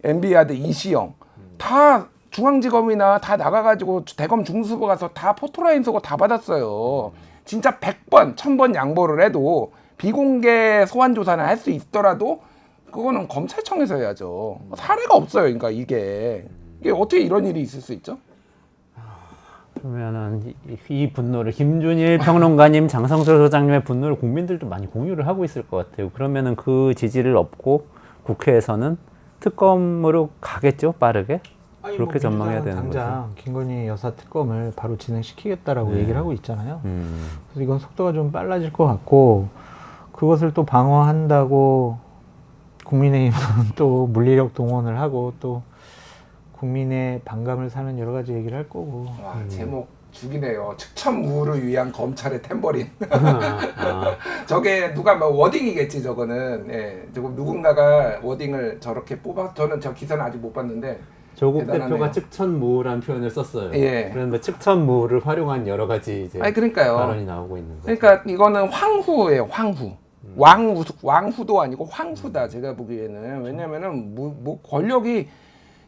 MB 아들 이시영 다 중앙지검이나 다 나가가지고 대검 중수부 가서 다 포토라인 서고 다 받았어요. 진짜 100번, 1000번 양보를 해도 비공개 소환 조사는 할 수 있더라도 그거는 검찰청에서 해야죠. 사례가 없어요. 그러니까 이게 어떻게 이런 일이 있을 수 있죠?
그러면은 이 분노를 김준일 평론가님, 장성철 소장님의 분노를 국민들도 많이 공유를 하고 있을 것 같아요. 그러면은 그 지지를 얻고 국회에서는 특검으로 가겠죠, 빠르게? 그렇게 전망해야 되는 거죠.
당장 김건희 여사 특검을 바로 진행시키겠다라고 얘기를 하고 있잖아요. 그래서 이건 속도가 좀 빨라질 것 같고 그것을 또 방어한다고 국민의힘은 또 물리력 동원을 하고 또 국민의 반감을 사는 여러 가지 얘기를 할 거고.
와, 제목 죽이네요. 측천무를 위한 검찰의 탬버린. 저게 누가 뭐 워딩이겠지 저거는. 예, 저거 누군가가 워딩을 저렇게 뽑아. 저는 저 기사는 아직 못 봤는데.
조국
대단하네요.
대표가 측천무라는 표현을 썼어요.
예.
그런데 측천무를 활용한 여러 가지 이제
그러니까요.
발언이 나오고 있는 거죠.
그러니까 이거는 황후예요. 황후. 왕후도 아니고 황후다. 제가 보기에는 왜냐면은 뭐 권력이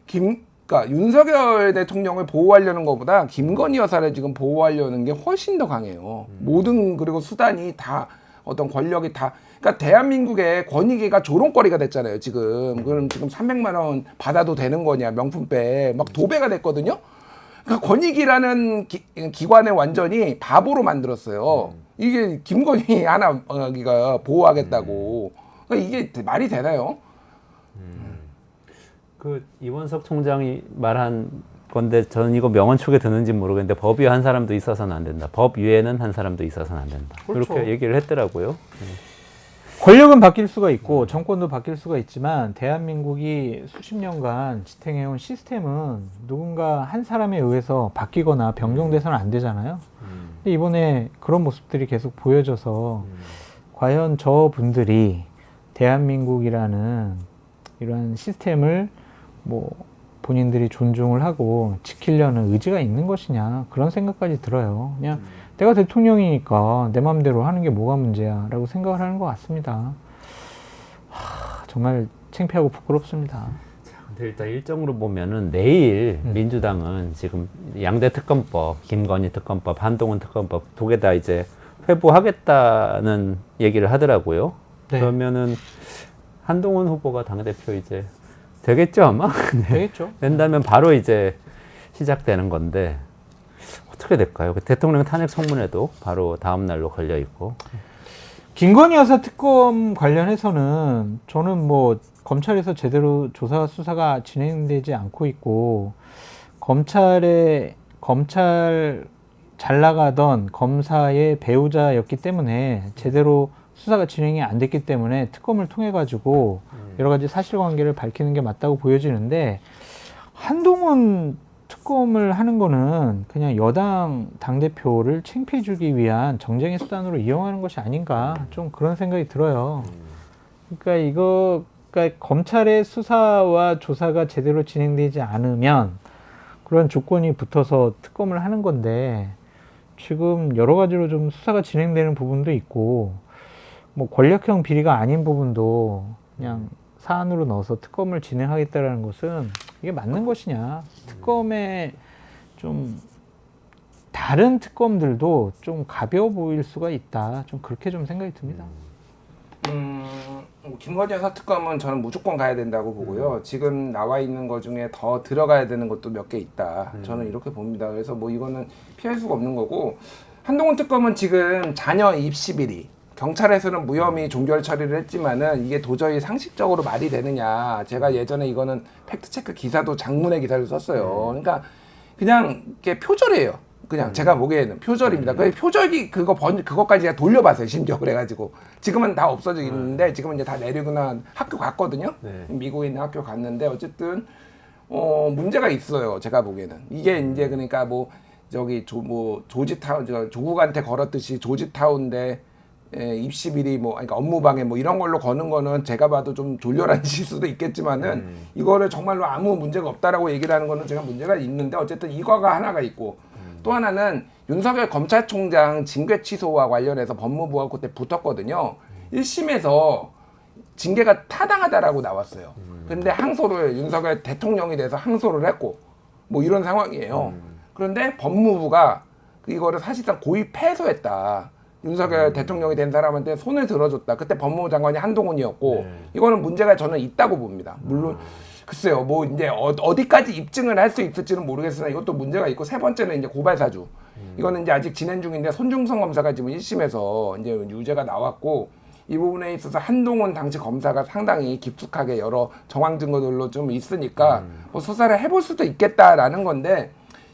그러니까 윤석열 대통령을 보호하려는 것보다 김건희 여사를 지금 보호하려는 게 훨씬 더 강해요. 모든 그리고 수단이 다 어떤 권력이 다 그러니까 대한민국의 권익위가 조롱거리가 됐잖아요. 지금 그럼 지금 300만 원 받아도 되는 거냐 명품백 막 도배가 됐거든요. 그러니까 권익위라는 기관을 완전히 바보로 만들었어요. 이게 김건희 하나가 보호하겠다고. 그러니까 이게 말이 되나요?
그 이원석 총장이 말한 건데 저는 이거 명언축에 드는지 모르겠는데 법 위에 한 사람도 있어서는 안 된다. 법 위에는 한 사람도 있어서는 안 된다.
그렇죠.
그렇게 얘기를 했더라고요.
권력은 바뀔 수가 있고 정권도 바뀔 수가 있지만 대한민국이 수십 년간 지탱해온 시스템은 누군가 한 사람에 의해서 바뀌거나 변경돼서는 안 되잖아요. 근데 이번에 그런 모습들이 계속 보여져서 과연 저분들이 대한민국이라는 이러한 시스템을 뭐 본인들이 존중을 하고 지키려는 의지가 있는 것이냐 그런 생각까지 들어요. 그냥 내가 대통령이니까 내 마음대로 하는 게 뭐가 문제야 라고 생각을 하는 것 같습니다. 정말 창피하고 부끄럽습니다.
근데 일단 일정으로 보면은 내일 민주당은 지금 양대 특검법, 김건희 특검법, 한동훈 특검법 두 개 다 이제 회부하겠다는 얘기를 하더라고요.
네.
그러면은 한동훈 후보가 당대표 이제 되겠죠 아마? 네.
되겠죠.
된다면 바로 이제 시작되는 건데 어떻게 될까요? 그 대통령 탄핵 청문회도 바로 다음 날로 걸려 있고.
김건희 여사 특검 관련해서는 저는 뭐 검찰에서 제대로 조사 수사가 진행되지 않고 있고 검찰 잘 나가던 검사의 배우자였기 때문에 제대로 수사가 진행이 안 됐기 때문에 특검을 통해 가지고 여러 가지 사실관계를 밝히는 게 맞다고 보여지는데 한동훈 특검을 하는 거는 그냥 여당 당대표를 창피해주기 위한 정쟁의 수단으로 이용하는 것이 아닌가 좀 그런 생각이 들어요. 그러니까 검찰의 수사와 조사가 제대로 진행되지 않으면 그런 조건이 붙어서 특검을 하는 건데 지금 여러 가지로 좀 수사가 진행되는 부분도 있고 뭐 권력형 비리가 아닌 부분도 그냥 사안으로 넣어서 특검을 진행하겠다라는 것은 이게 맞는 것이냐. 특검에 좀 다른 특검들도 좀 가벼워 보일 수가 있다. 좀 그렇게 좀 생각이 듭니다.
김건희 여사 특검은 저는 무조건 가야 된다고 보고요. 지금 나와 있는 것 중에 더 들어가야 되는 것도 몇 개 있다. 저는 이렇게 봅니다. 그래서 뭐 이거는 피할 수가 없는 거고 한동훈 특검은 지금 자녀 입시 비리 경찰에서는 무혐의 종결 처리를 했지만은 이게 도저히 상식적으로 말이 되느냐. 제가 예전에 이거는 팩트체크 기사도 장문의 기사를 썼어요. 그러니까 그냥 이게 표절이에요. 그냥 제가 보기에는 표절입니다. 그 표절기 그거까지 제가 돌려봤어요. 심지어 그래가지고 지금은 다 없어져 있는데 지금은 이제 다 내리거나 학교 갔거든요.
네.
미국에 있는 학교 갔는데 어쨌든 문제가 있어요. 제가 보기에는 이게 이제 그러니까 뭐 저기 조지타운 조국한테 걸었듯이 조지타운데 입시 비리 그러니까 업무방해 이런 걸로 거는 거는 제가 봐도 좀 졸렬한 실수도 있겠지만은 이거를 정말로 아무 문제가 없다라고 얘기를 하는 거는 제가 문제가 있는데 어쨌든 이거가 하나가 있고 또 하나는 윤석열 검찰총장 징계 취소와 관련해서 법무부가 그때 붙었거든요. 1심에서 징계가 타당하다라고 나왔어요. 그런데 항소를 윤석열 대통령이 돼서 항소를 했고 뭐 이런 상황이에요. 그런데 법무부가 이거를 사실상 고의 패소했다. 윤석열 대통령이 된 사람한테 손을 들어줬다. 그때 법무부 장관이 한동훈이었고 이거는 문제가 저는 있다고 봅니다. 물론 글쎄요, 뭐 이제 어디까지 입증을 할 수 있을지는 모르겠으나 이것도 문제가 있고 세 번째는 이제 고발 사주. 이거는 이제 아직 진행 중인데 손중성 검사가 지금 1심에서 이제 유죄가 나왔고 이 부분에 있어서 한동훈 당시 검사가 상당히 깊숙하게 여러 정황 증거들로 좀 있으니까 뭐 수사를 해볼 수도 있겠다라는 건데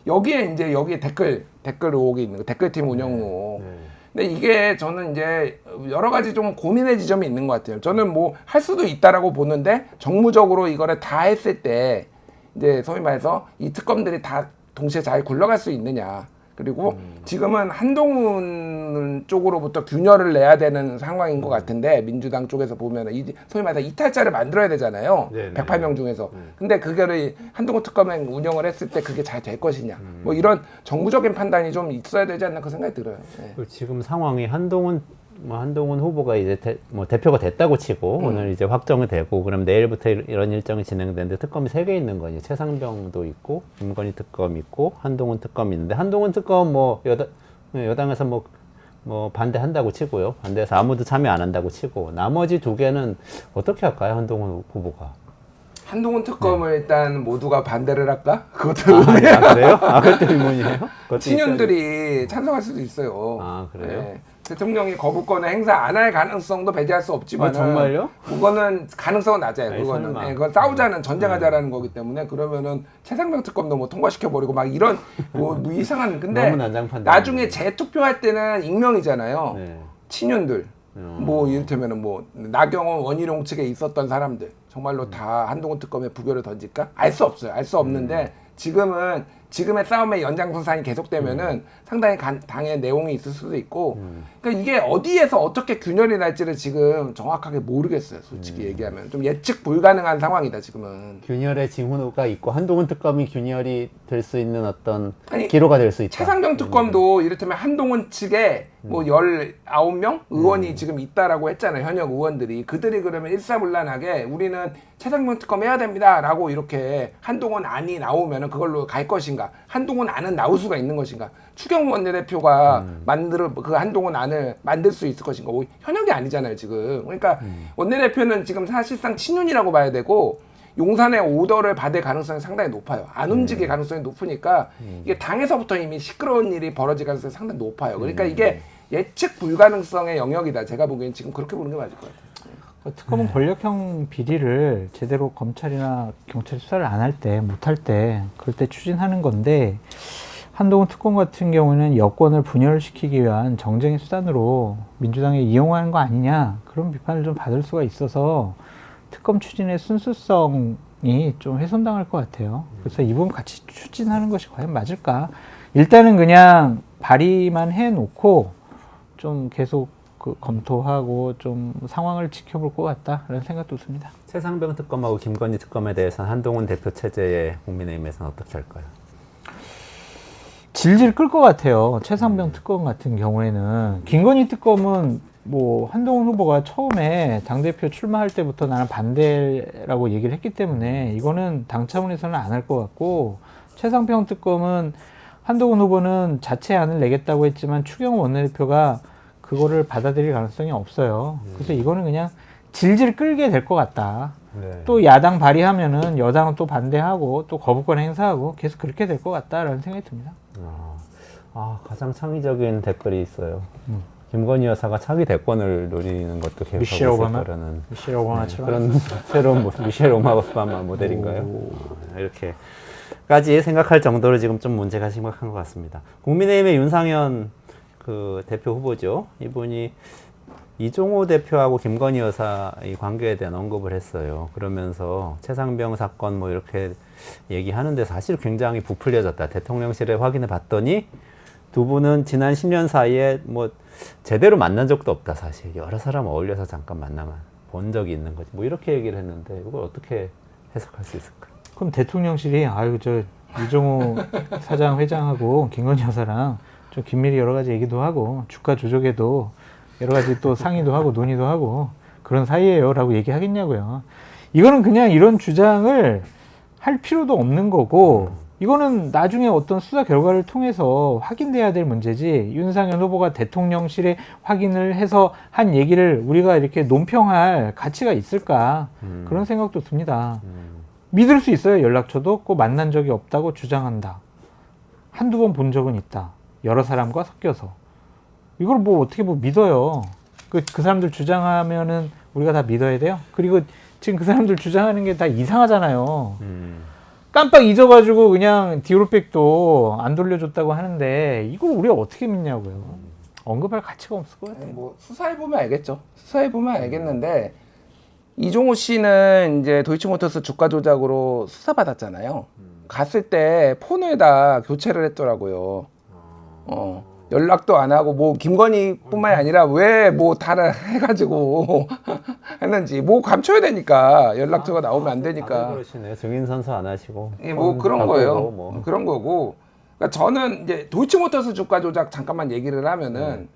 여기에 댓글 의혹이 있는 거, 댓글팀 운영 의혹. 근데 이게 저는 이제 여러 가지 좀 고민의 지점이 있는 것 같아요. 저는 뭐 할 수도 있다라고 보는데 정무적으로 이거를 다 했을 때 이제 소위 말해서 이 특검들이 다 동시에 잘 굴러갈 수 있느냐. 그리고 지금은 한동훈 쪽으로부터 균열을 내야 되는 상황인 것 같은데 민주당 쪽에서 보면은 소위 말해서 이탈자를 만들어야 되잖아요.
네네.
108명 중에서. 근데 그거를 한동훈 특검을 운영을 했을 때 그게 잘 될 것이냐. 뭐 이런 정무적인 판단이 좀 있어야 되지 않나 그 생각이 들어요. 네.
지금 상황이 한동훈 후보가 이제 대표가 됐다고 치고 오늘 이제 확정이 되고 그럼 내일부터 이런 일정이 진행되는데 특검이 3개 있는 거죠. 최상병도 있고 김건희 특검 있고 한동훈 특검이 있는데 한동훈 특검 여당에서 반대한다고 치고요. 반대해서 아무도 참여 안 한다고 치고 나머지 2개는 어떻게 할까요? 한동훈 후보가.
한동훈 특검을 일단 모두가 반대를 할까? 그것도
그래요? 그것도 의문이에요?
친윤들이 찬성할 수도 있어요.
그래요?
네. 대통령이 거부권을 행사 안 할 가능성도 배제할 수 없지만
정말요?
그거는 가능성은 낮아요. 그거는
설마.
그건 싸우자는 전쟁하자라는 거기 때문에 그러면은 최상병 특검도 통과시켜 버리고 막 이런 이상한 근데
너무 난장판다.
나중에 재투표할 때는 익명이잖아요.
네.
친윤들 이를테면은 나경원 원희룡 측에 있었던 사람들 정말로 다 한동훈 특검에 부결을 던질까? 알 수 없어요. 알 수 없는데 지금의 싸움의 연장선상이 계속되면은 상당히 당의 내용이 있을 수도 있고 그러니까 이게 어디에서 어떻게 균열이 날지를 지금 정확하게 모르겠어요. 솔직히 얘기하면 좀 예측 불가능한 상황이다 지금은.
균열의 징후가 있고 한동훈 특검이 균열이 될 수 있는 어떤
아니,
기로가 될 수 있다.
최상병 특검도 이를테면 한동훈 측에 19명 의원이 지금 있다라고 했잖아요. 현역 의원들이. 그들이 그러면 일사불란하게 우리는 최상병 특검 해야 됩니다라고 이렇게 한동훈 안이 나오면은 그걸로 갈 것인가? 한동훈 안은 나올 수가 있는 것인가? 추경호 원내대표가 그 한동훈 안을 만들 수 있을 것인가? 현역이 아니잖아요, 지금. 그러니까 원내대표는 지금 사실상 친윤이라고 봐야 되고 용산의 오더를 받을 가능성이 상당히 높아요. 안 움직일 가능성이 높으니까 이게 당에서부터 이미 시끄러운 일이 벌어질 가능성이 상당히 높아요. 그러니까 이게 예측 불가능성의 영역이다. 제가 보기엔 지금 그렇게 보는 게 맞을 것 같아요.
특검은 권력형 비리를 제대로 검찰이나 경찰이 수사를 안 할 때, 못 할 때, 그럴 때 추진하는 건데, 한동훈 특검 같은 경우는 여권을 분열시키기 위한 정쟁의 수단으로 민주당에 이용하는 거 아니냐, 그런 비판을 좀 받을 수가 있어서 특검 추진의 순수성이 좀 훼손당할 것 같아요. 그래서 이 부분 같이 추진하는 것이 과연 맞을까? 일단은 그냥 발의만 해놓고 좀 계속 검토하고 좀 상황을 지켜볼 것 같다라는 생각도 듭니다.
최상병 특검하고 김건희 특검에 대해서는 한동훈 대표 체제의 국민의힘에서는 어떻게 할까요?
질질 끌 것 같아요. 최상병 특검 같은 경우에는 김건희 특검은 뭐 한동훈 후보가 처음에 당대표 출마할 때부터 나는 반대라고 얘기를 했기 때문에 이거는 당 차원에서는 안 할 것 같고, 최상병 특검은 한동훈 후보는 자체안을 내겠다고 했지만 추경호 원내대표가 그거를 받아들일 가능성이 없어요. 그래서 이거는 그냥 질질 끌게 될 것 같다.
네.
또 야당 발의하면은 여당은 또 반대하고 또 거부권 행사하고 계속 그렇게 될 것 같다라는 생각이 듭니다.
가장 창의적인 댓글이 있어요. 김건희 여사가 차기 대권을 노리는 것도
미셸
계획하고
오바마?
있을 거라는
미셸 오바마처럼.
그런 새로운 미셸 오바마 모델인가요? 이렇게까지 생각할 정도로 지금 좀 문제가 심각한 것 같습니다. 국민의힘의 윤상현 그 대표 후보죠. 이분이 이종호 대표하고 김건희 여사의 관계에 대한 언급을 했어요. 그러면서 최상병 사건 뭐 이렇게 얘기하는데 사실 굉장히 부풀려졌다. 대통령실에 확인해 봤더니 두 분은 지난 10년 사이에 뭐 제대로 만난 적도 없다. 사실 여러 사람 어울려서 잠깐 만나만 본 적이 있는 거지. 뭐 이렇게 얘기를 했는데 이걸 어떻게 해석할 수 있을까?
그럼 대통령실이 아유 저 이종호 사장 회장하고 김건희 여사랑 좀 긴밀히 여러 가지 얘기도 하고 주가 조작에도 여러 가지 또 상의도 하고 논의도 하고 그런 사이예요라고 얘기하겠냐고요. 이거는 그냥 이런 주장을 할 필요도 없는 거고, 이거는 나중에 어떤 수사 결과를 통해서 확인돼야 될 문제지, 윤상현 후보가 대통령실에 확인을 해서 한 얘기를 우리가 이렇게 논평할 가치가 있을까, 그런 생각도 듭니다. 믿을 수 있어요. 연락처도 없고 만난 적이 없다고 주장한다. 한두 번 본 적은 있다. 여러 사람과 섞여서. 이걸 뭐 어떻게 뭐 믿어요. 그 사람들 주장하면은 우리가 다 믿어야 돼요. 그리고 지금 그 사람들 주장하는 게 다 이상하잖아요. 깜빡 잊어가지고 그냥 디올백도 안 돌려줬다고 하는데 이걸 우리가 어떻게 믿냐고요. 언급할 가치가 없을 것 같아요.
뭐 수사해보면 알겠죠. 수사해보면 알겠는데, 이종호 씨는 이제 도이치모터스 주가 조작으로 수사받았잖아요. 갔을 때 폰을 다 교체를 했더라고요. 연락도 안 하고, 뭐 김건희뿐만이 아니라 왜 뭐 다른 해가지고 했는지 뭐 감춰야 되니까, 연락처가 나오면 안 되니까.
그러시네요. 증인 선서 안 하시고.
예, 뭐 그런 거예요. 그런 거고. 그러니까 저는 이제 도이치모터스 주가 조작 잠깐만 얘기를 하면은,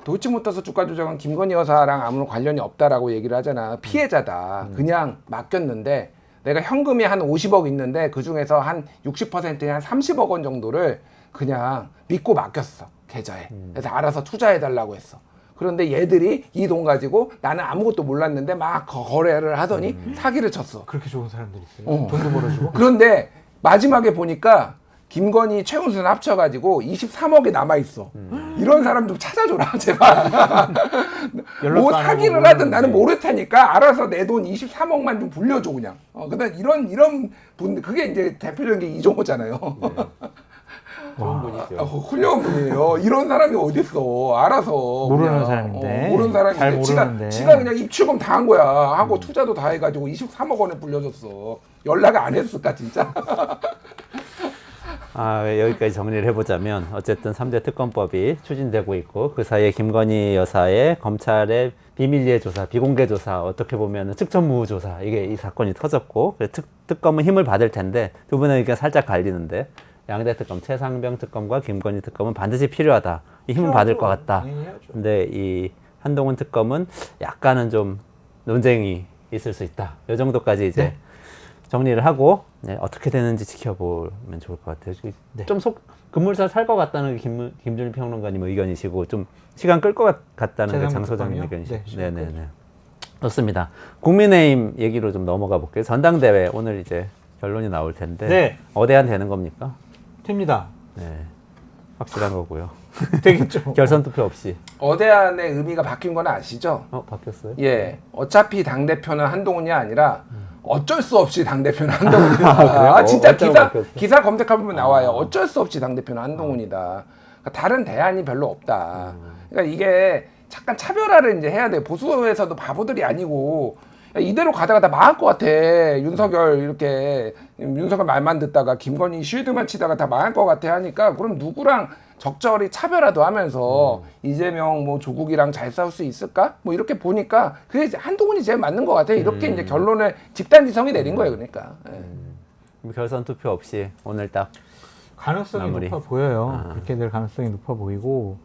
도이치모터스 주가 조작은 김건희 여사랑 아무런 관련이 없다라고 얘기를 하잖아. 피해자다. 그냥 맡겼는데 내가 현금이 한 50억 있는데 그 중에서 한 60%인 한 30억 원 정도를 그냥 믿고 맡겼어, 계좌에. 그래서 알아서 투자해달라고 했어. 그런데 얘들이 이 돈 가지고 나는 아무것도 몰랐는데 막 거래를 하더니 사기를 쳤어.
그렇게 좋은 사람들이 있어요. 돈도 벌어주고.
그런데 마지막에 보니까 김건희, 최은순 합쳐가지고 23억이 남아있어. 이런 사람 좀 찾아줘라, 제발. 뭐 사기를 하든 나는 모를 테니까 알아서 내 돈 23억만 좀 불려줘, 그냥. 근데 이런 분들, 그게 이제 대표적인 게 이종호잖아요.
좋은 분이죠.
훌륭한 분이에요. 이런 사람이 어딨어. 알아서.
모르는
그냥.
사람인데.
모르는
잘
사람인데.
모르는데.
지가 그냥 입출금 다 한 거야. 하고 투자도 다 해가지고 23억 원을 불려줬어. 연락 안 했을까, 진짜?
여기까지 정리를 해보자면 어쨌든 3대 특검법이 추진되고 있고, 그 사이에 김건희 여사의 검찰의 비밀리에 조사, 비공개 조사, 어떻게 보면 측천무후 조사, 이게 이 사건이 터졌고, 특검은 힘을 받을 텐데 두 분의 의견 살짝 갈리는데, 양대 특검, 최상병 특검과 김건희 특검은 반드시 필요하다. 이 힘을 받을 것 같다. 근데 이 한동훈 특검은 약간은 좀 논쟁이 있을 수 있다. 이 정도까지 이제 정리를 하고, 어떻게 되는지 지켜보면 좋을 것 같아요. 좀 급물살 살 것 같다는 게 김준일 평론가님 의견이시고, 좀 시간 끌 것 같다는 게 장 소장님 의견이시고. 네네네. 좋습니다. 국민의힘 얘기로 좀 넘어가 볼게요. 전당대회 오늘 이제 결론이 나올 텐데
네.
어대안 되는 겁니까?
됩니다.
네, 확실한 거고요.
되겠죠.
결선 투표 없이.
어대안의 의미가 바뀐 건 아시죠?
바뀌었어요?
예, 어차피 당 대표는 한동훈이 아니라 어쩔 수 없이 당 대표는 한동훈이다.
그래요?
진짜
어쩌고
기사
바뀌었어?
기사 검색해보면 나와요. 어쩔 수 없이 당 대표는 한동훈이다. 그러니까 다른 대안이 별로 없다. 그러니까 이게 잠깐 차별화를 이제 해야 돼. 보수에서도 바보들이 아니고 야, 이대로 가다가 다 망할 것 같아. 윤석열 이렇게 윤석열 말만 듣다가 김건희 쉴드만 치다가 다 망할 것 같아 하니까 그럼 누구랑 적절히 차별화도 하면서 이재명 뭐 조국이랑 잘 싸울 수 있을까? 뭐 이렇게 보니까 그게 이제 한동훈이 제일 맞는 것 같아. 이렇게 이제 결론을 집단지성이 내린 거예요. 그러니까. 예.
결선 투표 없이 오늘 딱
가능성이
마무리.
높아 보여요. 그렇게 될 가능성이 높아 보이고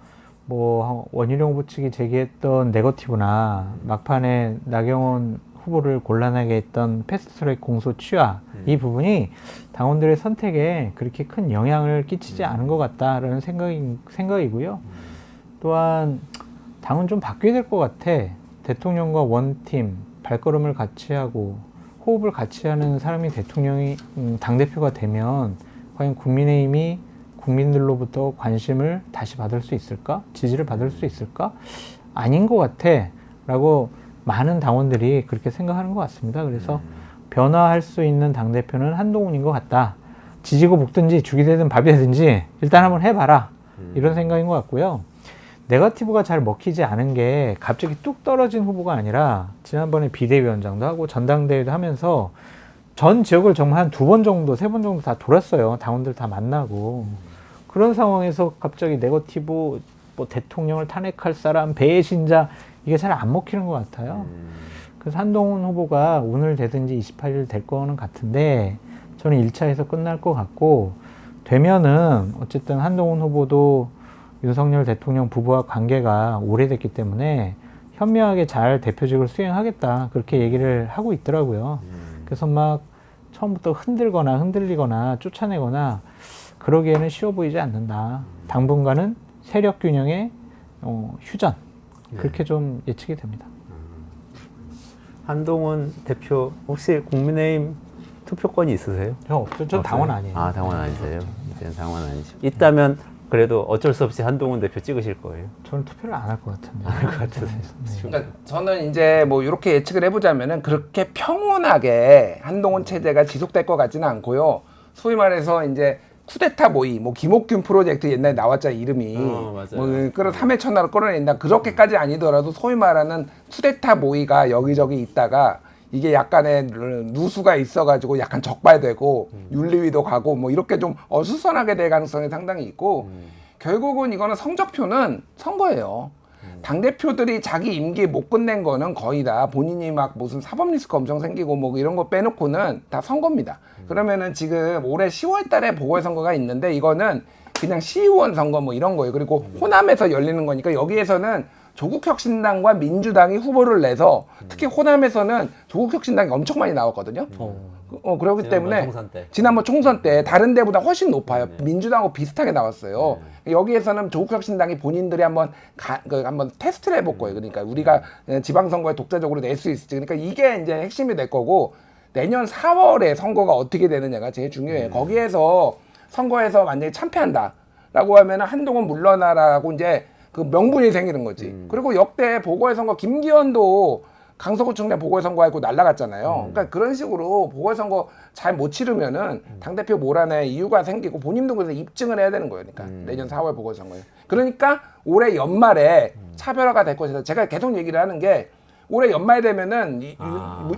뭐 원희룡 후보 측이 제기했던 네거티브나 막판에 나경원 후보를 곤란하게 했던 패스트트랙 공소 취하 이 부분이 당원들의 선택에 그렇게 큰 영향을 끼치지 않은 것 같다라는 생각이고요. 또한 당은 좀 바뀌어야 될 것 같아. 대통령과 원팀 발걸음을 같이 하고 호흡을 같이 하는 사람이 대통령이 당대표가 되면 과연 국민의힘이 국민들로부터 관심을 다시 받을 수 있을까? 지지를 받을 수 있을까? 아닌 것 같아 라고 많은 당원들이 그렇게 생각하는 것 같습니다. 그래서 변화할 수 있는 당대표는 한동훈인 것 같다. 지지고 볶든지 죽이 되든 밥이 되든지 일단 한번 해봐라. 이런 생각인 것 같고요. 네거티브가 잘 먹히지 않은 게 갑자기 뚝 떨어진 후보가 아니라 지난번에 비대위원장도 하고 전당대회도 하면서 전 지역을 정말 한 2번 정도, 3번 정도 다 돌았어요. 당원들 다 만나고. 그런 상황에서 갑자기 네거티브, 뭐 대통령을 탄핵할 사람, 배신자, 이게 잘 안 먹히는 것 같아요. 그래서 한동훈 후보가 오늘 되든지 28일 될 거는 같은데 저는 1차에서 끝날 것 같고 되면은 어쨌든 한동훈 후보도 윤석열 대통령 부부와 관계가 오래됐기 때문에 현명하게 잘 대표직을 수행하겠다 그렇게 얘기를 하고 있더라고요. 그래서 막 처음부터 흔들리거나 쫓아내거나 그러기에는 쉬워 보이지 않는다. 당분간은 세력 균형의 휴전 그렇게 좀 예측이 됩니다.
한동훈 대표 혹시 국민의힘 투표권이 있으세요?
저 없어요. 전 당원 아니에요.
아, 당원 아니세요? 이제는 당원 아니시고 있다면 그래도 어쩔 수 없이 한동훈 대표 찍으실 거예요.
저는 투표를 안 할 것 같은데.
할 것 같으세요.
그러니까 저는 이제 뭐 이렇게 예측을 해보자면은 그렇게 평온하게 한동훈 체제가 지속될 것 같지는 않고요. 소위 말해서 이제 쿠데타 모의, 뭐 김옥균 프로젝트 옛날에 나왔잖아요 이름이.
맞아요.
뭐 그런 3회 천하를 끌어낸다. 그렇게까지 아니더라도 소위 말하는 쿠데타 모의가 여기저기 있다가 이게 약간의 누수가 있어가지고 약간 적발되고 윤리위도 가고 뭐 이렇게 좀 어수선하게 될 가능성이 상당히 있고 결국은 이거는 성적표는 선거예요. 당대표들이 자기 임기 못 끝낸 거는 거의 다 본인이 막 무슨 사법 리스크 엄청 생기고 뭐 이런 거 빼놓고는 다 선거입니다. 그러면은 지금 올해 10월 달에 보궐선거가 있는데 이거는 그냥 시의원 선거 뭐 이런 거예요. 그리고 호남에서 열리는 거니까 여기에서는 조국혁신당과 민주당이 후보를 내서 특히 호남에서는 조국혁신당이 엄청 많이 나왔거든요. 그렇기 때문에 지난번 총선 때 다른 데보다 훨씬 높아요. 민주당하고 비슷하게 나왔어요. 여기에서는 조국혁신당이 본인들이 한번 한번 테스트를 해볼 거예요. 그러니까 우리가 지방선거에 독자적으로 낼 수 있을지. 그러니까 이게 이제 핵심이 될 거고 내년 4월에 선거가 어떻게 되느냐가 제일 중요해요. 거기에서 선거에서 만약에 참패한다라고 하면 한동훈 물러나라고 이제 그 명분이 생기는 거지. 그리고 역대 보궐선거 김기현도 강서구청장 보궐선거하고 날라갔잖아요. 그러니까 그런 식으로 보궐선거 잘 못 치르면은 당대표 몰아낼 이유가 생기고 본인도 그래서 입증을 해야 되는 거예요. 그러니까 내년 4월 보궐선거에. 그러니까 올해 연말에 차별화가 될 것이다. 제가 계속 얘기를 하는 게 올해 연말 되면은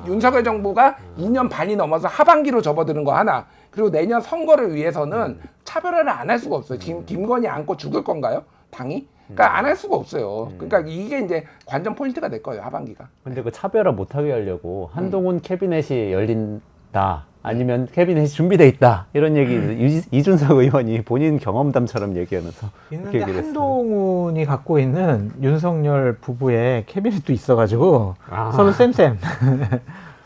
윤석열 정부가 2년 반이 넘어서 하반기로 접어드는 거 하나. 그리고 내년 선거를 위해서는 차별화를 안 할 수가 없어요. 김건희 안고 죽을 건가요? 당이? 그러니까 안 할 수가 없어요. 그러니까 이게 이제 관전 포인트가 될 거예요, 하반기가.
근데 그 차별화 못하게 하려고 한동훈 캐비넷이 열린다. 아니면 캐비넷이 준비돼 있다. 이런 얘기 이준석 의원이 본인 경험담처럼 얘기하면서
있는데
그렇게 얘기를 했어요.
한동훈이 갖고 있는 윤석열 부부의 캐비넷도 있어가지고 서로 쌤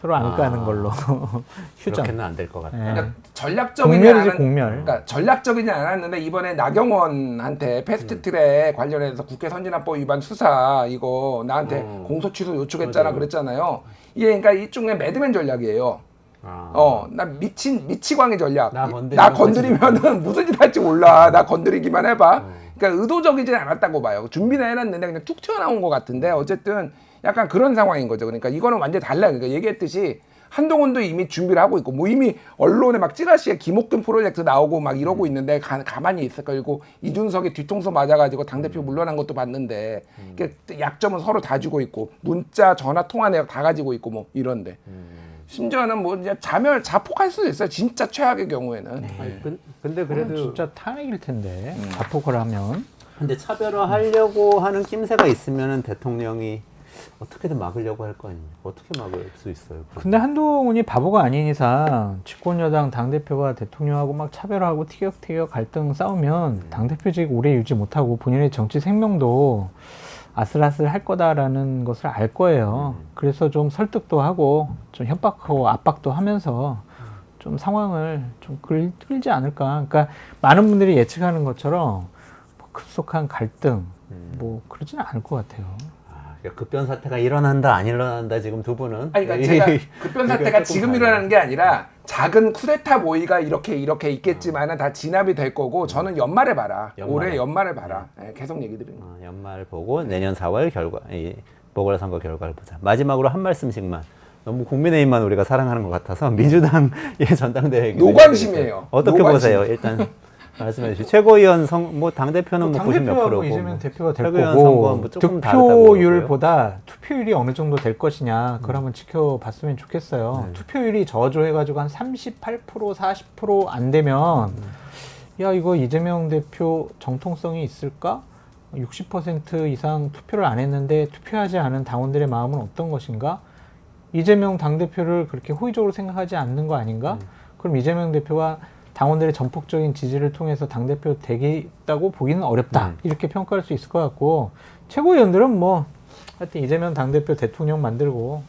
서로 안 까는 걸로 휴전.
그렇게는 안 될 것 같아요.
네.
그러니까 전략적이지
공멸이지
않은
공멸.
그러니까 전략적이지 않았는데 이번에 나경원한테 패스트트랙 관련해서 국회 선진화법 위반 수사 이거 나한테 공소 취소 요청했잖아
맞아요.
그랬잖아요. 이게 그러니까 일종의 매드맨 전략이에요. 나 미치광이 전략.
나
건드리면은 무슨 짓 할지 몰라. 나 건드리기만 해봐. 그러니까 의도적이진 않았다고 봐요. 준비는 해놨는데 그냥 툭 튀어나온 것 같은데 어쨌든 약간 그런 상황인 거죠. 그러니까 이거는 완전히 달라요. 그러니까 얘기했듯이 한동훈도 이미 준비를 하고 있고 뭐 이미 언론에 막 찌라시에 김옥균 프로젝트 나오고 막 이러고 있는데 가만히 있을까. 그리고 이준석이 뒤통수 맞아가지고 당대표 물러난 것도 봤는데 약점은 서로 다 주고 있고 문자 전화 통화 내역 다 가지고 있고 뭐 이런데 심지어는 뭐 이제 자폭할 수도 있어요. 진짜 최악의 경우에는.
근데 그래도
진짜 탄핵일 텐데 자폭을 하면.
근데 차별화하려고 하는 낌새가 있으면은 대통령이 어떻게든 막으려고 할 거 아닙니까? 어떻게 막을 수 있어요?
근데 한동훈이 바보가 아닌 이상 집권여당 당대표가 대통령하고 막 차별하고 티격태격 갈등 싸우면 당대표직 오래 유지 못하고 본인의 정치 생명도 아슬아슬 할 거다라는 것을 알 거예요. 그래서 좀 설득도 하고 좀 협박하고 압박도 하면서 좀 상황을 좀 끌지 않을까. 그러니까 많은 분들이 예측하는 것처럼 뭐 급속한 갈등 뭐 그러지는 않을 것 같아요.
급변 사태가 일어난다 안 일어난다 지금 두 분은
아니, 그러니까 제가 급변 사태가 지금 일어나는 게 아니라 작은 쿠데타 모의가 이렇게 있겠지만은 다 진압이 될 거고 저는 연말에 봐라. 올해 연말에 봐라. 네, 계속 얘기 드립니다.
연말 보고 내년 4월 결과 이 보궐선거 결과를 보자. 마지막으로 한 말씀씩만. 너무 국민의힘만 우리가 사랑하는 것 같아서 민주당의 전당대회
노관심이에요.
어떻게
노관심.
보세요? 일단 말씀해 주시죠. 최고위원 뭐 당대표는 뭐 90 몇 프로고
이재명 대표가 될
최고위원
거고
선거는 뭐 조금 다르다고
득표율보다 투표율이 어느 정도 될 것이냐 그걸 한번 지켜봤으면 좋겠어요. 투표율이 저조해가지고 한 38% 40%안 되면 야 이거 이재명 대표 정통성이 있을까? 60% 이상 투표를 안 했는데 투표하지 않은 당원들의 마음은 어떤 것인가? 이재명 당대표를 그렇게 호의적으로 생각하지 않는 거 아닌가? 그럼 이재명 대표가 당원들의 전폭적인 지지를 통해서 당대표 되겠다고 보기는 어렵다. 이렇게 평가할 수 있을 것 같고 최고위원들은 뭐 하여튼 이재명 당대표 대통령 만들고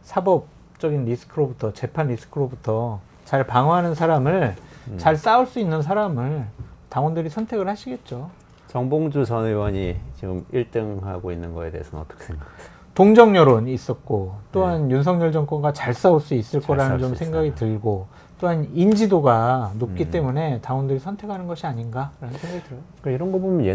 사법적인 리스크로부터 재판 리스크로부터 잘 방어하는 사람을 잘 싸울 수 있는 사람을 당원들이 선택을 하시겠죠.
정봉주 전 의원이 지금 1등하고 있는 거에 대해서는 어떻게 생각하세요?
동정 여론이 있었고 또한 윤석열 정권과 잘 싸울 수 있을 거라는 좀 생각이 들고 또한 인지도가 높기 때문에 당원들이 선택하는 것이 아닌가라는 생각이 들어요.
그러니까 이런 거 보면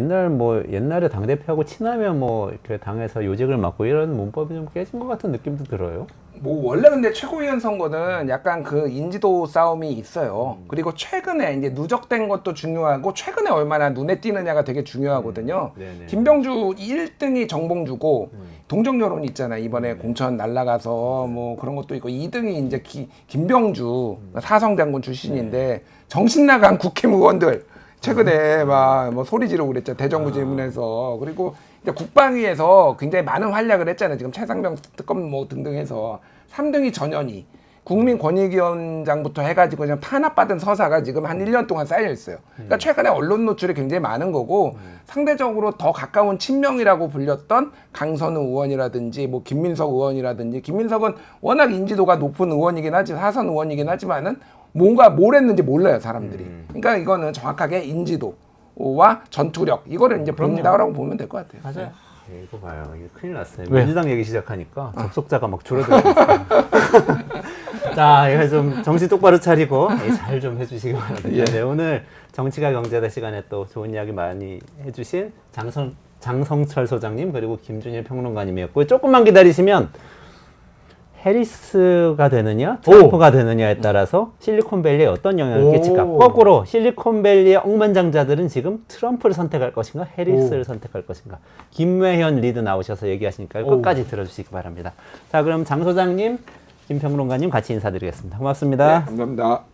옛날에 당대표하고 친하면 뭐 이렇게 당에서 요직을 맡고 이런 문법이 좀 깨진 것 같은 느낌도 들어요.
뭐 원래 근데 최고위원 선거는 약간 그 인지도 싸움이 있어요. 그리고 최근에 이제 누적된 것도 중요하고 최근에 얼마나 눈에 띄느냐가 되게 중요하거든요. 김병주 1등이 정봉주고 동정 여론이 있잖아요. 이번에 공천 날라가서 뭐 그런 것도 있고 2등이 이제 김병주 사성 장군 출신인데 정신 나간 국회의원들 최근에 막 뭐 소리 지르고 그랬죠. 대정부 질문에서. 그리고 이제 국방위에서 굉장히 많은 활약을 했잖아요. 지금 최상병 특검 뭐 등등 해서 3등이 전현희 국민권익위원장부터 해가지고 그냥 탄압받은 서사가 지금 한 1년 동안 쌓여 있어요. 그러니까 최근에 언론 노출이 굉장히 많은 거고 상대적으로 더 가까운 친명이라고 불렸던 강선우 의원이라든지 뭐 김민석 의원이라든지 김민석은 워낙 인지도가 높은 의원이긴 하지 사선 의원이긴 하지만은 뭔가 뭘 했는지 몰라요 사람들이. 그러니까 이거는 정확하게 인지도와 전투력 이거를 이제 본다라고 보면 될 것 같아요.
맞아요.
이거 봐요. 이게 큰일 났어요.
왜?
민주당 얘기 시작하니까 접속자가 막 줄어들고 있어요. 자, 이거 좀 정신 똑바로 차리고 잘 좀 해주시기 바랍니다. 네, 오늘 정치가 경제다 시간에 또 좋은 이야기 많이 해주신 장성철 소장님 그리고 김준일 평론가님이었고요. 조금만 기다리시면 해리스가 되느냐 트럼프가 되느냐에 따라서 실리콘밸리에 어떤 영향을 끼칠까. 거꾸로 실리콘밸리의 억만장자들은 지금 트럼프를 선택할 것인가 해리스를 선택할 것인가. 김외현 리드 나오셔서 얘기하시니까 끝까지 들어주시기 바랍니다. 자, 그럼 장 소장님 김 평론가님 같이 인사드리겠습니다. 고맙습니다.
네, 감사합니다.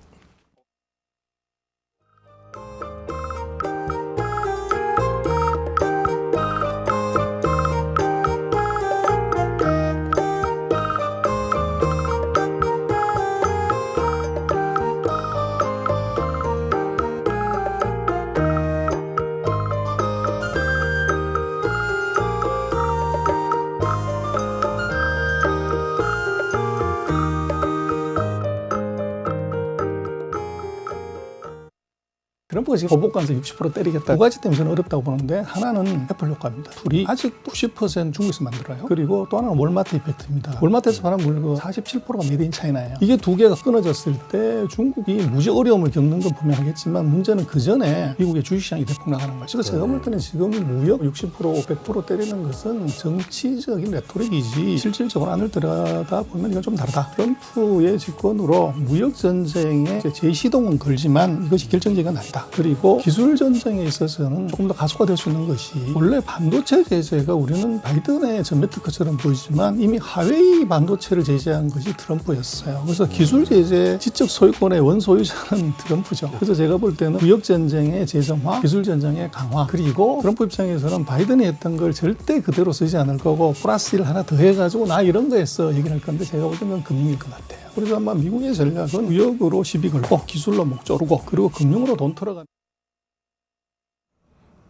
트럼프가 지금 보복관세 60% 때리겠다. 두 가지 때문에 저는 어렵다고 보는데 하나는 애플 효과입니다. 둘이 아직 90% 중국에서 만들어요. 그리고 또 하나는 월마트 이펙트입니다. 월마트에서 파는 물건 47%가 메이드 인 차이나예요. 이게 두 개가 끊어졌을 때 중국이 무지 어려움을 겪는 건 분명하겠지만 문제는 그 전에 미국의 주식시장이 대폭락하는 거죠. 그래서 제가 볼 때는 지금 무역 60% 100% 때리는 것은 정치적인 레토릭이지 실질적으로 안을 들여다 보면 이건 좀 다르다. 트럼프의 집권으로 무역 전쟁에 재시동은 걸지만 이것이 결정적인 건 아니다. 그리고 기술 전쟁에 있어서는 조금 더 가속화될 수 있는 것이 원래 반도체 제재가 우리는 바이든의 전매 특허처럼 보이지만 이미 하웨이 반도체를 제재한 것이 트럼프였어요. 그래서 기술 제재 지적 소유권의 원소유자는 트럼프죠. 그래서 제가 볼 때는 무역 전쟁의 재정화, 기술 전쟁의 강화, 그리고 트럼프 입장에서는 바이든이 했던 걸 절대 그대로 쓰지 않을 거고 플러스 1 하나 더 해가지고 나 이런 거 했어 얘기를 할 건데 제가 볼 때는 금융일 것 같아요. 그래서 아마 미국의 전략은 무역으로 시비 걸고 기술로 목 조르고 그리고 금융으로 돈 털어가는.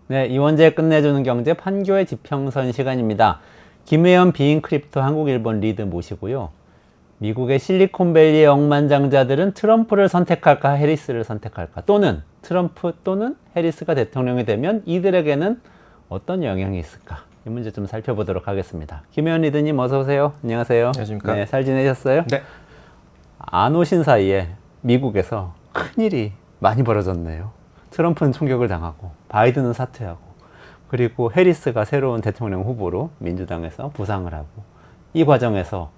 네, 이원재 끝내주는 경제 판교의 지평선 시간입니다. 김혜연 비인크립토 한국 일본 리드 모시고요. 미국의 실리콘밸리의 억만장자들은 트럼프를 선택할까 해리스를 선택할까 또는 트럼프 또는 해리스가 대통령이 되면 이들에게는 어떤 영향이 있을까? 이 문제 좀 살펴보도록 하겠습니다. 김혜연 리드님 어서 오세요. 안녕하세요.
안녕하십니까.
네, 잘 지내셨어요?
네.
안 오신 사이에 미국에서 큰일이 많이 벌어졌네요. 트럼프는 총격을 당하고 바이든은 사퇴하고 그리고 해리스가 새로운 대통령 후보로 민주당에서 부상을 하고 이 과정에서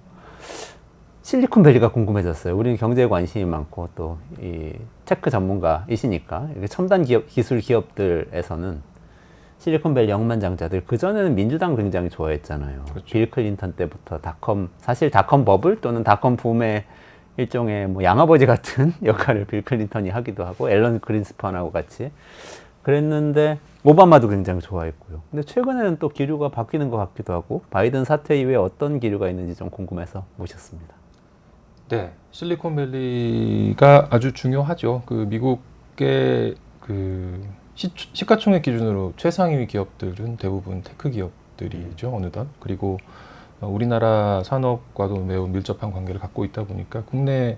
실리콘밸리가 궁금해졌어요. 우리는 경제에 관심이 많고 또 이 테크 전문가이시니까 첨단 기업, 기술 기업들에서는 실리콘밸리 억만장자들 그전에는 민주당 굉장히 좋아했잖아요.
그렇죠.
빌 클린턴 때부터 사실 닷컴 버블 또는 닷컴 붐의 일종의 뭐 양아버지 같은 역할을 빌 클린턴이 하기도 하고 앨런 그린스판하고 같이 그랬는데 오바마도 굉장히 좋아했고요. 근데 최근에는 또 기류가 바뀌는 것 같기도 하고 바이든 사퇴 이후에 어떤 기류가 있는지 좀 궁금해서 모셨습니다.
네, 실리콘밸리가 아주 중요하죠. 그 미국의 그 시가총액 기준으로 최상위 기업들은 대부분 테크 기업들이죠, 어느덧. 그리고 우리나라 산업과도 매우 밀접한 관계를 갖고 있다 보니까 국내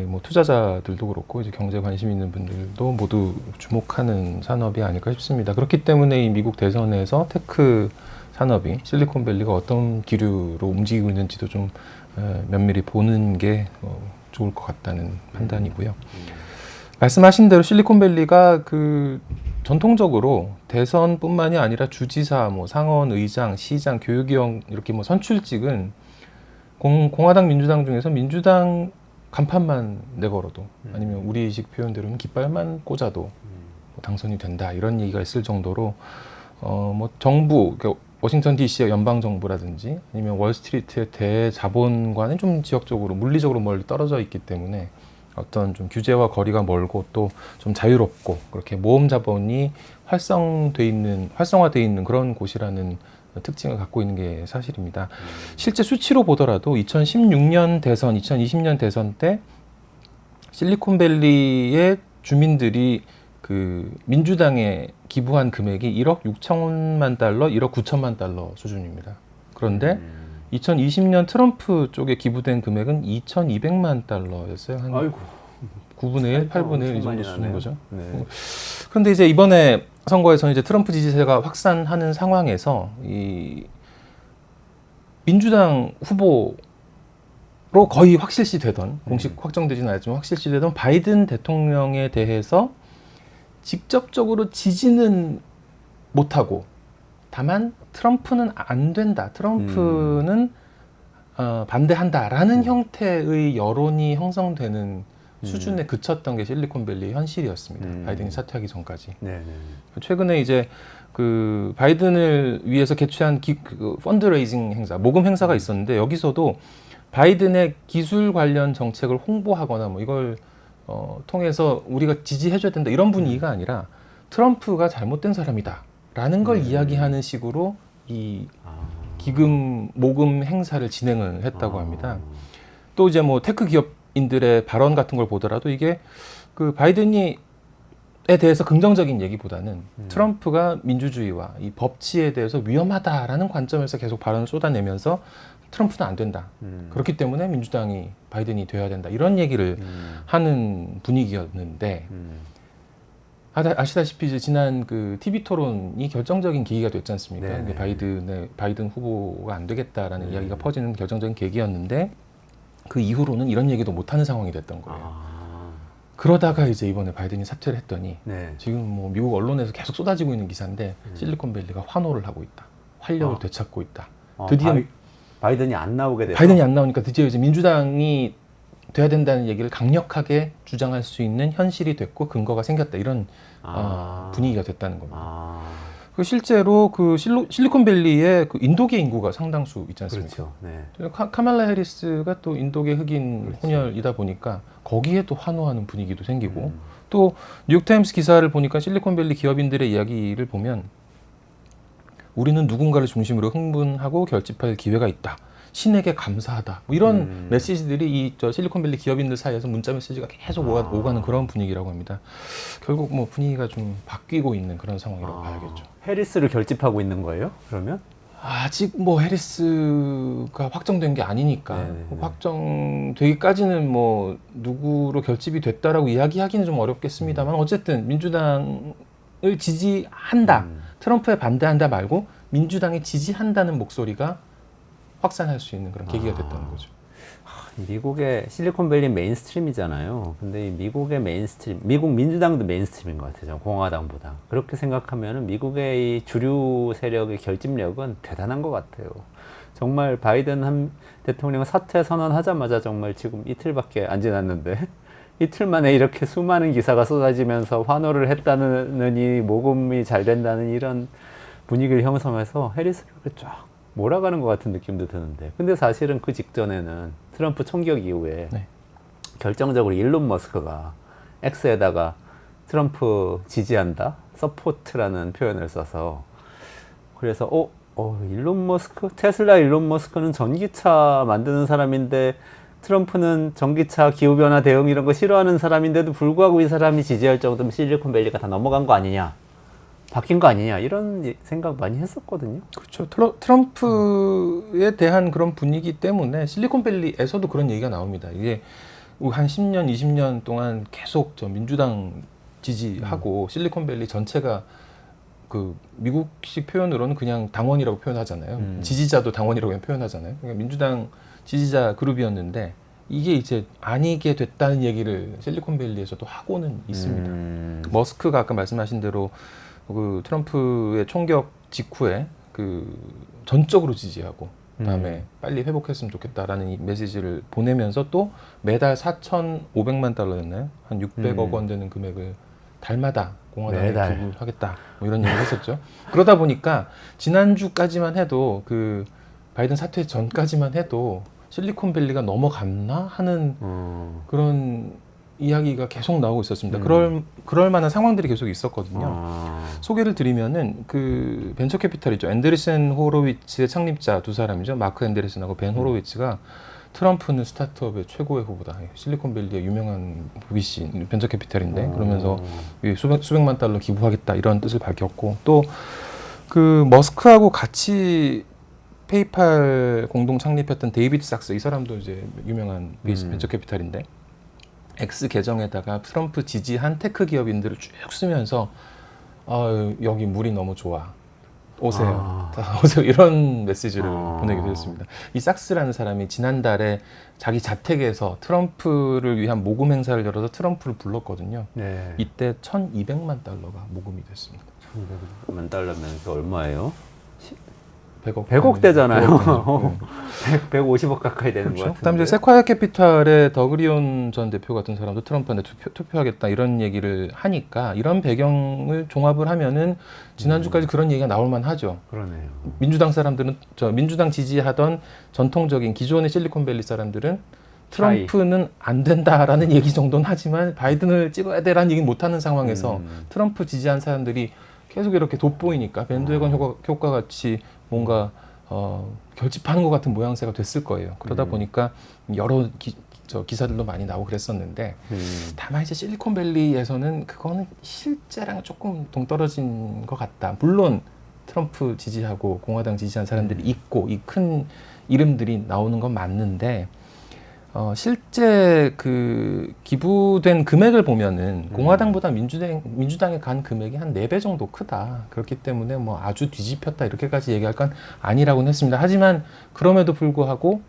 뭐 투자자들도 그렇고 이제 경제에 관심 있는 분들도 모두 주목하는 산업이 아닐까 싶습니다. 그렇기 때문에 이 미국 대선에서 테크 산업이 실리콘밸리가 어떤 기류로 움직이고 있는지도 좀 면밀히 보는 게 좋을 것 같다는 판단이고요. 말씀하신 대로 실리콘밸리가 그 전통적으로 대선뿐만이 아니라 주지사, 뭐 상원, 의장, 시장, 교육위원 이렇게 뭐 선출직은 공화당, 민주당 중에서 민주당 간판만 내걸어도 아니면 우리식 표현대로는 깃발만 꽂아도 뭐 당선이 된다 이런 얘기가 있을 정도로 뭐 정부, 그러니까 워싱턴 DC의 연방 정부라든지 아니면 월스트리트의 대자본과는 좀 지역적으로 물리적으로 멀리 떨어져 있기 때문에 어떤 좀 규제와 거리가 멀고 또 좀 자유롭고 그렇게 모험 자본이 활성화되어 있는 그런 곳이라는 특징을 갖고 있는 게 사실입니다. 실제 수치로 보더라도 2016년 대선, 2020년 대선 때 실리콘밸리의 주민들이 그 민주당에 기부한 금액이 1억 6천만 달러, 1억 9천만 달러 수준입니다. 그런데 2020년 트럼프 쪽에 기부된 금액은 2,200만 달러였어요. 한
아이고.
9분의 1, 8분의 1 이 정도 수준 거죠.
네.
그런데 이제 이번에 선거에서는 이제 트럼프 지지세가 확산하는 상황에서 이 민주당 후보로 거의 확실시 되던 공식 확정되지는 않았지만 확실시 되던 바이든 대통령에 대해서 직접적으로 지지는 못하고 다만 트럼프는 안 된다. 트럼프는 반대한다라는 형태의 여론이 형성되는 수준에 그쳤던 게 실리콘밸리 현실이었습니다. 바이든이 사퇴하기 전까지.
네네.
최근에 이제 그 바이든을 위해서 개최한 그 펀드레이징 행사, 모금 행사가 있었는데 여기서도 바이든의 기술 관련 정책을 홍보하거나 뭐 이걸 통해서 우리가 지지해줘야 된다 이런 분위기가 아니라 트럼프가 잘못된 사람이다라는 걸 이야기하는 식으로 이 기금 모금 행사를 진행을 했다고 합니다. 또 이제 뭐 테크 기업인들의 발언 같은 걸 보더라도 이게 그 바이든에 대해서 긍정적인 얘기보다는 트럼프가 민주주의와 이 법치에 대해서 위험하다라는 관점에서 계속 발언을 쏟아내면서 트럼프는 안 된다. 그렇기 때문에 민주당이 바이든이 돼야 된다. 이런 얘기를 하는 분위기였는데 아시다시피 이제 지난 그 TV 토론이 결정적인 계기가 됐지 않습니까?
네네.
이게 바이든 후보가 안 되겠다라는 이야기가 퍼지는 결정적인 계기였는데 그 이후로는 이런 얘기도 못하는 상황이 됐던 거예요.
아,
그러다가 이제 이번에 바이든이 사퇴를 했더니
네.
지금 뭐 미국 언론에서 계속 쏟아지고 있는 기사인데 실리콘밸리가 환호를 하고 있다. 활력을
아.
되찾고 있다.
어,
드디어
바이든이 안 나오게 돼서
바이든이 안 나오니까 드디어 이제 민주당이 돼야 된다는 얘기를 강력하게 주장할 수 있는 현실이 됐고 근거가 생겼다. 이런 분위기가 됐다는 겁니다.
아,
그 실제로 그 실리콘밸리에 그 인도계 인구가 상당수 있지 않습니까?
그렇죠. 네.
카말라 해리스가 또 인도계 흑인
그렇죠.
혼혈이다 보니까 거기에 또 환호하는 분위기도 생기고 또 뉴욕타임스 기사를 보니까 실리콘밸리 기업인들의 이야기를 보면 우리는 누군가를 중심으로 흥분하고 결집할 기회가 있다. 신에게 감사하다. 뭐 이런 메시지들이 이 실리콘밸리 기업인들 사이에서 문자 메시지가 계속 오가는 그런 분위기라고 합니다. 결국 뭐 분위기가 좀 바뀌고 있는 그런 상황이라고 봐야겠죠.
해리스를 결집하고 있는 거예요? 그러면?
아직 뭐 해리스가 확정된 게 아니니까
네네네.
확정되기까지는 뭐 누구로 결집이 됐다라고 이야기하기는 좀 어렵겠습니다만 어쨌든 민주당을 지지한다. 트럼프에 반대한다 말고 민주당에 지지한다는 목소리가 확산할 수 있는 그런 계기가 됐다는 거죠.
미국의 실리콘밸리 메인스트림이잖아요. 근데 이 미국의 메인스트림, 미국 민주당도 메인스트림인 것 같아요. 공화당보다. 그렇게 생각하면 미국의 이 주류 세력의 결집력은 대단한 것 같아요. 정말 바이든 대통령 사퇴 선언하자마자 정말 지금 이틀밖에 안 지났는데 이틀 만에 이렇게 수많은 기사가 쏟아지면서 환호를 했다느니 모금이 잘 된다는 이런 분위기를 형성해서 해리스를 쫙 몰아가는 것 같은 느낌도 드는데 근데 사실은 그 직전에는 트럼프 총격 이후에
네.
결정적으로 일론 머스크가 X에다가 트럼프 지지한다? 서포트라는 표현을 써서 그래서 일론 머스크? 테슬라 일론 머스크는 전기차 만드는 사람인데 트럼프는 전기차 기후변화 대응 이런 거 싫어하는 사람인데도 불구하고 이 사람이 지지할 정도면 실리콘밸리가 다 넘어간 거 아니냐 바뀐 거 아니냐 이런 생각 많이 했었거든요.
그렇죠. 트럼프에 대한 그런 분위기 때문에 실리콘밸리에서도 그런 얘기가 나옵니다. 이게 한 10년, 20년 동안 계속 민주당 지지하고 실리콘밸리 전체가 그 미국식 표현으로는 그냥 당원이라고 표현하잖아요. 지지자도 당원이라고 그냥 표현하잖아요. 그러니까 민주당 지지자 그룹이었는데 이게 이제 아니게 됐다는 얘기를 실리콘밸리에서도 하고는 있습니다. 머스크가 아까 말씀하신 대로 그 트럼프의 총격 직후에 그 전적으로 지지하고 그다음에 빨리 회복했으면 좋겠다라는 이 메시지를 보내면서 또 매달 4,500만 달러였나요? 한 600억 원 되는 금액을 달마다 공화당에
매달.
기부하겠다 뭐 이런 얘기를 했었죠. 그러다 보니까 지난주까지만 해도 그 바이든 사퇴 전까지만 해도 실리콘밸리가 넘어갔나 하는 그런 이야기가 계속 나오고 있었습니다. 그럴 만한 상황들이 계속 있었거든요. 소개를 드리면은 그 벤처 캐피탈이죠. 앤드리슨 호로위츠의 창립자 두 사람이죠. 마크 앤드리슨하고 벤 호로위츠가 트럼프는 스타트업의 최고의 후보다. 실리콘밸리의 유명한 VC 벤처 캐피탈인데 그러면서 수백만 달러 기부하겠다 이런 뜻을 밝혔고 또 그 머스크하고 같이 페이팔 공동 창립했던 데이비드 sak스 이 사람도 이제 유명한 벤처 캐피탈인데 X 계정에다가 트럼프 지지한 테크 기업인들을 쭉 쓰면서 여기 물이 너무 좋아. 오세요. 다 오세요. 이런 메시지를 보내기도 했습니다. 이 sak스라는 사람이 지난달에 자기 자택에서 트럼프를 위한 모금 행사를 열어서 트럼프를 불렀거든요.
네.
이때 1,200만 달러가 모금이 됐습니다.
1,200만 달러면 그 얼마예요?
100억
100억대잖아요. 150억 가까이 되는 것 같은데.
그다음에 이제 세콰이어 캐피탈의 더그리온 전 대표 같은 사람도 트럼프한테 투표하겠다 이런 얘기를 하니까 이런 배경을 종합을 하면은 지난주까지 그런 얘기가 나올 만하죠.
그러네요.
민주당 사람들은 민주당 지지하던 전통적인 기존의 실리콘밸리 사람들은 트럼프는 안 된다라는 얘기 정도는 하지만 바이든을 찍어야 돼라는 얘기는 못하는 상황에서 트럼프 지지한 사람들이 계속 이렇게 돋보이니까 밴드웨건 효과 같이 뭔가 결집하는 것 같은 모양새가 됐을 거예요. 그러다 보니까 여러 기사들도 많이 나오고 그랬었는데 다만 이제 실리콘밸리에서는 그거는 실제랑 조금 동떨어진 것 같다. 물론 트럼프 지지하고 공화당 지지한 사람들이 있고 이 큰 이름들이 나오는 건 맞는데 실제 그 기부된 금액을 보면은 공화당보다 민주당에 간 금액이 한 4배 정도 크다. 그렇기 때문에 뭐 아주 뒤집혔다 이렇게까지 얘기할 건 아니라고는 했습니다. 하지만 그럼에도 불구하고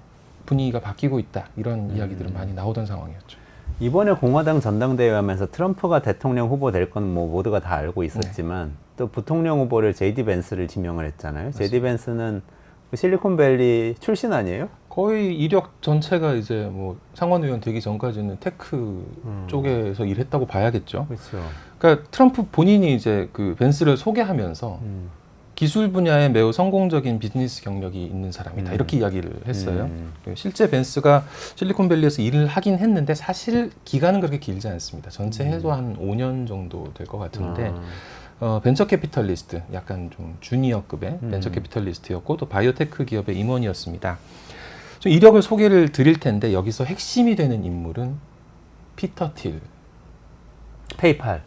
분위기가 바뀌고 있다. 이런 이야기들은 많이 나오던 상황이었죠.
이번에 공화당 전당대회 하면서 트럼프가 대통령 후보 될 건 뭐 모두가 다 알고 있었지만 또 부통령 후보를 제이디 벤스를 지명을 했잖아요. 제이디 벤스는 그 실리콘밸리 출신 아니에요?
거의 이력 전체가 이제 뭐 상원의원 되기 전까지는 테크 쪽에서 일했다고 봐야겠죠.
그렇죠.
그러니까 트럼프 본인이 이제 그 벤스를 소개하면서 기술 분야에 매우 성공적인 비즈니스 경력이 있는 사람이다. 이렇게 이야기를 했어요. 실제 벤스가 실리콘밸리에서 일을 하긴 했는데 사실 기간은 그렇게 길지 않습니다. 전체 해도 한 5년 정도 될 것 같은데 벤처 캐피털리스트, 약간 좀 주니어급의 벤처 캐피털리스트였고 또 바이오테크 기업의 임원이었습니다. 좀 이력을 소개를 드릴 텐데 여기서 핵심이 되는 인물은 피터 틸.
페이팔.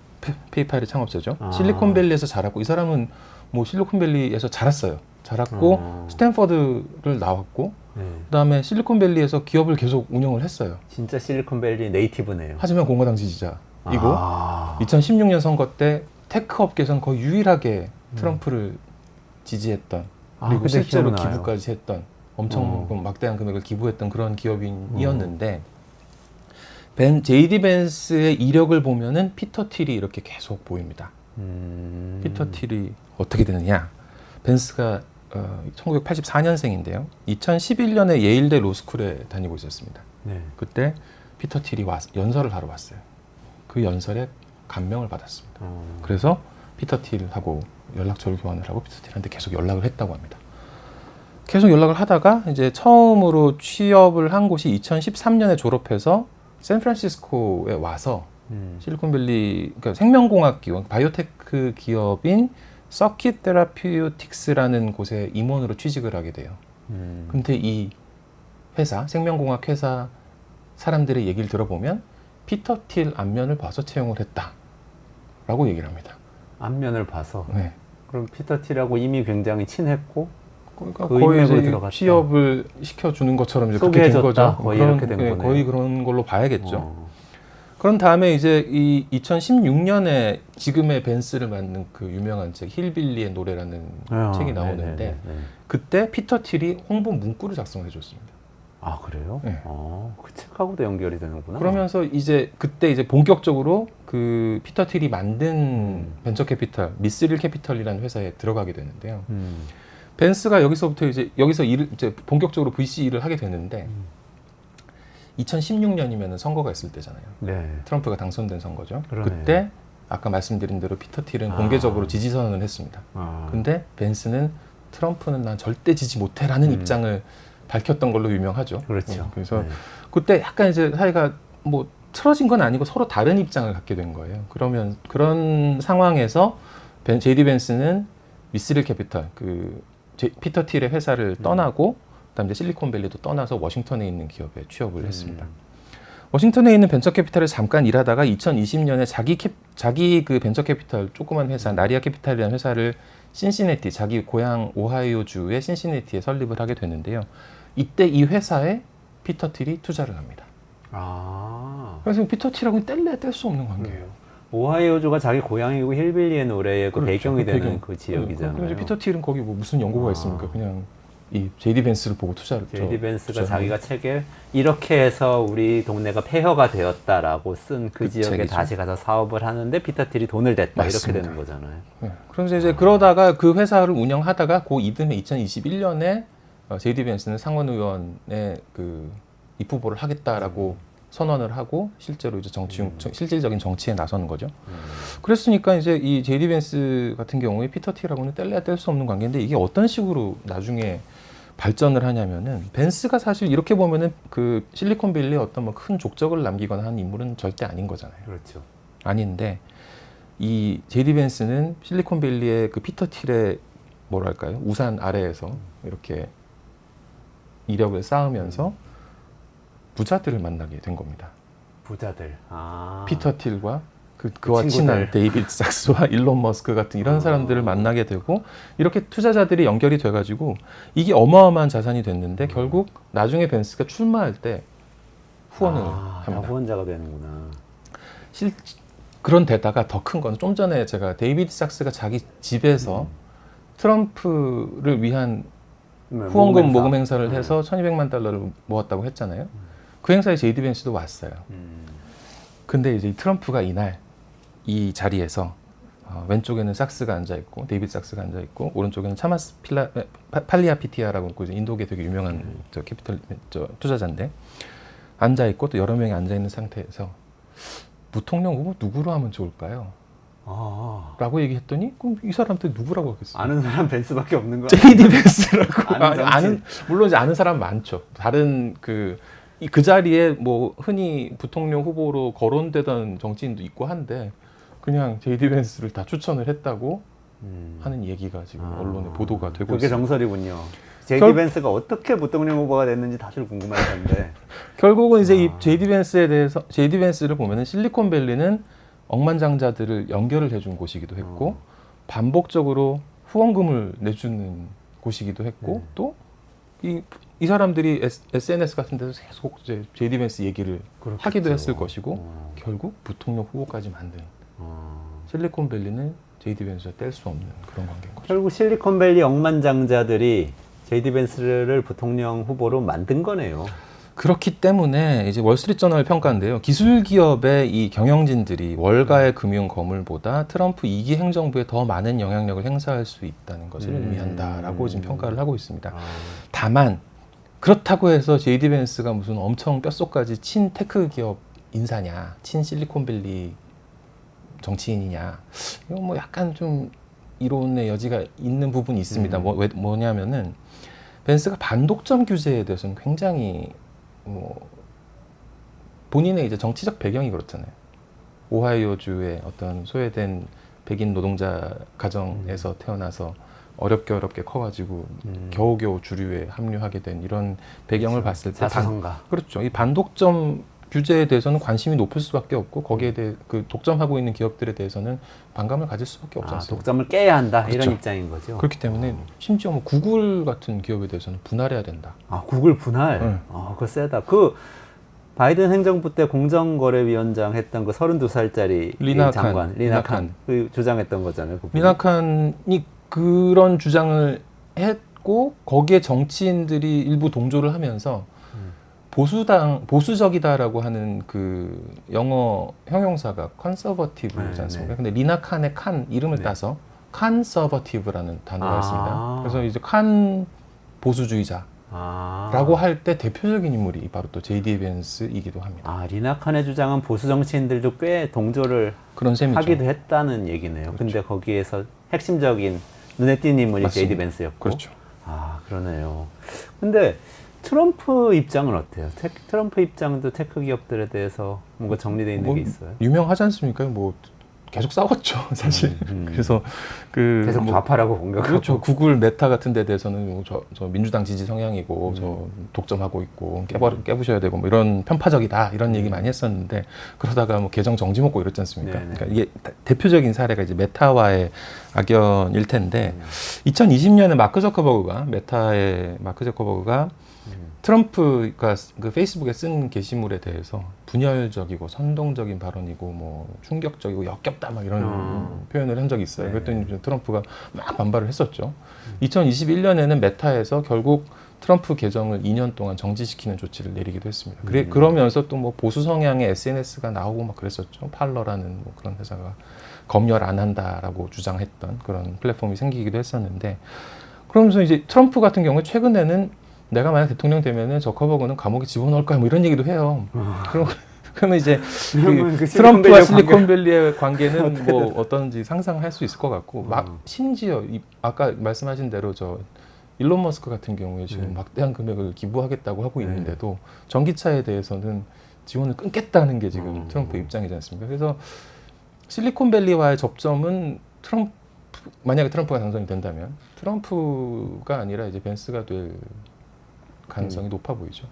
페이팔의 창업자죠. 실리콘밸리에서 자랐고 이 사람은 뭐 실리콘밸리에서 자랐어요. 자랐고 스탠퍼드를 나왔고 그다음에 실리콘밸리에서 기업을 계속 운영을 했어요.
진짜 실리콘밸리 네이티브네요.
하지만 공화당 지지자이고 2016년 선거 때 테크 업계에서는 거의 유일하게 트럼프를 지지했던 그리고
근데
실제로
기억나요.
기부까지 했던 엄청 막대한 금액을 기부했던 그런 기업인이었는데 제이디 벤스의 이력을 보면은 피터 틸이 이렇게 계속 보입니다. 피터 틸이 어떻게 되느냐? 벤스가 1984년생인데요. 2011년에 예일대 로스쿨에 다니고 있었습니다.
네.
그때 피터 틸이 연설을 하러 왔어요. 그 연설에 감명을 받았습니다. 그래서 피터 틸하고 연락처를 교환을 하고 피터 틸한테 계속 연락을 했다고 합니다. 계속 연락을 하다가 이제 처음으로 취업을 한 곳이 2013년에 졸업해서 샌프란시스코에 와서 실리콘밸리, 그러니까 생명공학 기업, 바이오테크 기업인 서킷 테라피우틱스라는 곳에 임원으로 취직을 하게 돼요. 근데 이 회사, 생명공학 회사 사람들의 얘기를 들어보면 피터 틸 안면을 봐서 채용을 했다라고 얘기를 합니다.
앞면을 봐서.
네.
그럼 피터 틸하고 이미 굉장히 친했고
그러니까
그
거의
인맥으로
이제
들어갔다.
취업을 시켜주는 것처럼 이제 그렇게 된
소개해줬다.
거죠.
거의 이렇게 된 거네요.
거의 그런 걸로 봐야겠죠. 그런 다음에 이제 이 2016년에 지금의 벤스를 만든 그 유명한 책 힐빌리의 노래라는 책이 나오는데
네네네.
그때 피터 틸이 홍보 문구를 작성해 줬습니다.
아 그래요?
네.
그 책하고도 연결이 되는구나.
그러면서 이제 그때 이제 본격적으로 그 피터 틸이 만든 벤처 캐피털 미스릴 캐피털이라는 회사에 들어가게 되는데요. 벤스가 여기서부터 여기서 이제 본격적으로 VC 일을 하게 되는데 2016년이면 선거가 있을 때잖아요.
네.
트럼프가 당선된 선거죠.
그러네요.
그때 아까 말씀드린 대로 피터 틸은 공개적으로 지지 선언을 했습니다. 근데 벤스는 트럼프는 난 절대 지지 못해라는 입장을 밝혔던 걸로 유명하죠.
그렇죠.
그래서
네.
그때 약간 이제 사이가 뭐 틀어진 건 아니고 서로 다른 입장을 갖게 된 거예요. 그러면 그런 상황에서 제이디 벤스는 미스릴 캐피털 피터 틸의 회사를 떠나고 그다음에 실리콘밸리도 떠나서 워싱턴에 있는 기업에 취업을 했습니다. 워싱턴에 있는 벤처 캐피털에 잠깐 일하다가 2020년에 자기 그 벤처 캐피털 조그만 회사 나리아 캐피탈이라는 회사를 신시내티 자기 고향 오하이오주의 신시내티에 설립을 하게 되는데요. 이때 이 회사에 피터 틸이 투자를 합니다. 그래서 피터 틸하고는 뗄 수 없는 관계예요.
오하이오주가 자기 고향이고 힐빌리의 노래의 그
그렇죠.
배경이
그
되는
배경.
그 지역이잖아요.
그럼 이제 피터 틸은 거기 뭐 무슨 연고가 있습니까? 그냥 이 제이디 벤스를 보고
제이디 벤스가
투자를
자기가 책에 이렇게 해서 우리 동네가 폐허가 되었다라고 쓴 그 지역에
책이죠.
다시 가서 사업을 하는데 피터 틸이 돈을 냈다
맞습니다.
이렇게 되는 거잖아요.
네. 그래서 이제 그러다가 그 회사를 운영하다가 그 이듬해 2021년에 제이디 벤스는 상원의원에 그 입후보를 하겠다라고 선언을 하고 실제로 이제 실질적인 정치에 나서는 거죠. 그랬으니까 이제 이 제이디 벤스 같은 경우에 피터 틸하고는 뗄래야 뗄 수 없는 관계인데 이게 어떤 식으로 나중에 발전을 하냐면은 벤스가 사실 이렇게 보면은 그 실리콘밸리에 어떤 뭐 큰 족적을 남기거나 한 인물은 절대 아닌 거잖아요.
그렇죠.
아닌데 이 제이디 벤스는 실리콘밸리의 그 피터 틸의 뭐랄까요 우산 아래에서 이렇게 이력을 쌓으면서 부자들을 만나게 된 겁니다.
부자들.
피터 틸과 그와
친구들.
친한 데이비드 삭스와 일론 머스크 같은 이런 사람들을 만나게 되고 이렇게 투자자들이 연결이 돼가지고 이게 어마어마한 자산이 됐는데 결국 나중에 벤스가 출마할 때 후원을
다
합니다.
후원자가 되는구나.
그런 데다가 더 큰 건 좀 전에 제가 데이비드 sak스가 자기 집에서 트럼프를 위한 후원금 모금 행사를 해서 1,200만 달러를 모았다고 했잖아요. 그 행사에 제이디 벤스도 왔어요. 근데 이제 트럼프가 이날 이 자리에서 왼쪽에는 sak스가 앉아 있고 데이비드 sak스가 앉아 있고 오른쪽에는 차마스 팔리아피티아라고 그 인도계 되게 유명한 저 캐피털 투자자인데 앉아 있고 또 여러 명이 앉아 있는 상태에서 부통령 후보 누구로 하면 좋을까요? 라고 얘기했더니 그럼 이 사람들 누구라고 하겠어요?
아는 사람 벤스밖에 없는 거.
제이디 벤스라고
아는 정치.
물론 이제 아는 사람 많죠. 다른 그 자리에 뭐 흔히 부통령 후보로 거론되던 정치인도 있고 한데 그냥 제이디 벤스를 다 추천을 했다고 하는 얘기가 지금 언론에 보도가 되고
그게
있습니다.
정설이군요. 제이디 벤스가 어떻게 부통령 후보가 됐는지 다들 궁금할 텐데.
결국은 이제 이 제이디 벤스를 보면은 실리콘밸리는 억만장자들을 연결을 해준 곳이기도 했고 반복적으로 후원금을 내주는 곳이기도 했고 또 이 사람들이 SNS 같은 데서 계속 이제 제이디 벤스 얘기를 하기도 했을 것이고 결국 부통령 후보까지 만든 실리콘밸리는 제이디 벤스와 뗄 수 없는 그런 관계인 거죠.
결국 실리콘밸리 억만장자들이 제이디 벤스를 부통령 후보로 만든 거네요.
그렇기 때문에 이제 월스트리트저널 평가인데요. 기술 기업의 이 경영진들이 월가의 금융 거물보다 트럼프 2기 행정부에 더 많은 영향력을 행사할 수 있다는 것을 의미한다라고 지금 평가를 하고 있습니다. 다만 그렇다고 해서 제이디 벤스가 무슨 엄청 뼛속까지 친 테크 기업 인사냐, 친 실리콘밸리 정치인이냐, 이건 뭐 약간 좀 이론의 여지가 있는 부분이 있습니다. 뭐냐면은 벤스가 반독점 규제에 대해서는 굉장히 본인의 이제 정치적 배경이 그렇잖아요. 오하이오주의 어떤 소외된 백인 노동자 가정에서 태어나서 어렵게 커가지고 겨우겨우 주류에 합류하게 된 이런 배경을 봤을 때
자수성가.
그렇죠. 이 반독점 규제에 대해서는 관심이 높을 수밖에 없고 거기에 대해 그 독점하고 있는 기업들에 대해서는 반감을 가질 수밖에 없지 않습니까?
독점을 깨야 한다
그렇죠.
이런 입장인 거죠.
그렇기 때문에 심지어 뭐 구글 같은 기업에 대해서는 분할해야 된다.
구글 분할. 그거 세다. 그 바이든 행정부 때 공정거래위원장 했던 그 32살짜리
리나
장관,
칸.
리나 칸. 그 주장했던 거잖아요. 그분이.
리나 칸이 그런 주장을 했고 거기에 정치인들이 일부 동조를 하면서 보수적이다라고 하는 그 영어 형용사가 컨서버티브지 않습니까? 근데 리나 칸의 칸 이름을 따서 칸서버티브라는 단어가 있습니다. 그래서 이제 칸 보수주의자라고 할 때 대표적인 인물이 바로 또 제이디 벤스이기도 합니다.
리나 칸의 주장은 보수 정치인들도 꽤 동조를
그런 셈이죠.
하기도 했다는 얘기네요. 근데 거기에서 핵심적인 눈에 띄는 인물이
맞습니다.
제이디 벤스였고.
그렇죠.
그러네요. 근데 트럼프 입장은 어때요? 트럼프 입장도 테크 기업들에 대해서 뭔가 정리되어 있는 게 있어요?
유명하지 않습니까? 뭐 계속 싸웠죠, 사실. 그래서
계속 좌파라고 공격하고.
그렇죠. 구글, 메타 같은 데 대해서는 저 민주당 지지 성향이고 저 독점하고 있고 깨부셔야 되고 뭐 이런 편파적이다 이런 얘기 많이 했었는데 그러다가 뭐 계정 정지 먹고 이랬지 않습니까?
네네.
그러니까 이게 대표적인 사례가 이제 메타와의 악연일 텐데 2020년에 메타의 마크 저커버그가 트럼프가 그 페이스북에 쓴 게시물에 대해서 분열적이고 선동적인 발언이고 뭐 충격적이고 역겹다 막 이런 표현을 한 적이 있어요. 그랬더니 이제 트럼프가 막 반발을 했었죠. 2021년에는 메타에서 결국 트럼프 계정을 2년 동안 정지시키는 조치를 내리기도 했습니다. 그러면서 또 뭐 보수 성향의 SNS가 나오고 막 그랬었죠. 팔러라는 뭐 그런 회사가 검열 안 한다라고 주장했던 그런 플랫폼이 생기기도 했었는데 그러면서 이제 트럼프 같은 경우에 최근에는 내가 만약 대통령 되면은 저커버그는 감옥에 집어넣을 거야 뭐 이런 얘기도 해요. 그러면 이제 그 트럼프와 실리콘밸리의 관계는 뭐 어떤지 상상할 수 있을 것 같고 막 심지어 아까 말씀하신 대로 저 일론 머스크 같은 경우에 지금 막대한 금액을 기부하겠다고 하고 있는데도 전기차에 대해서는 지원을 끊겠다는 게 지금 트럼프 입장이지 않습니까? 그래서 실리콘밸리와의 접점은 만약에 트럼프가 당선이 된다면 트럼프가 아니라 이제 벤스가 될 가능성이 높아 보이죠.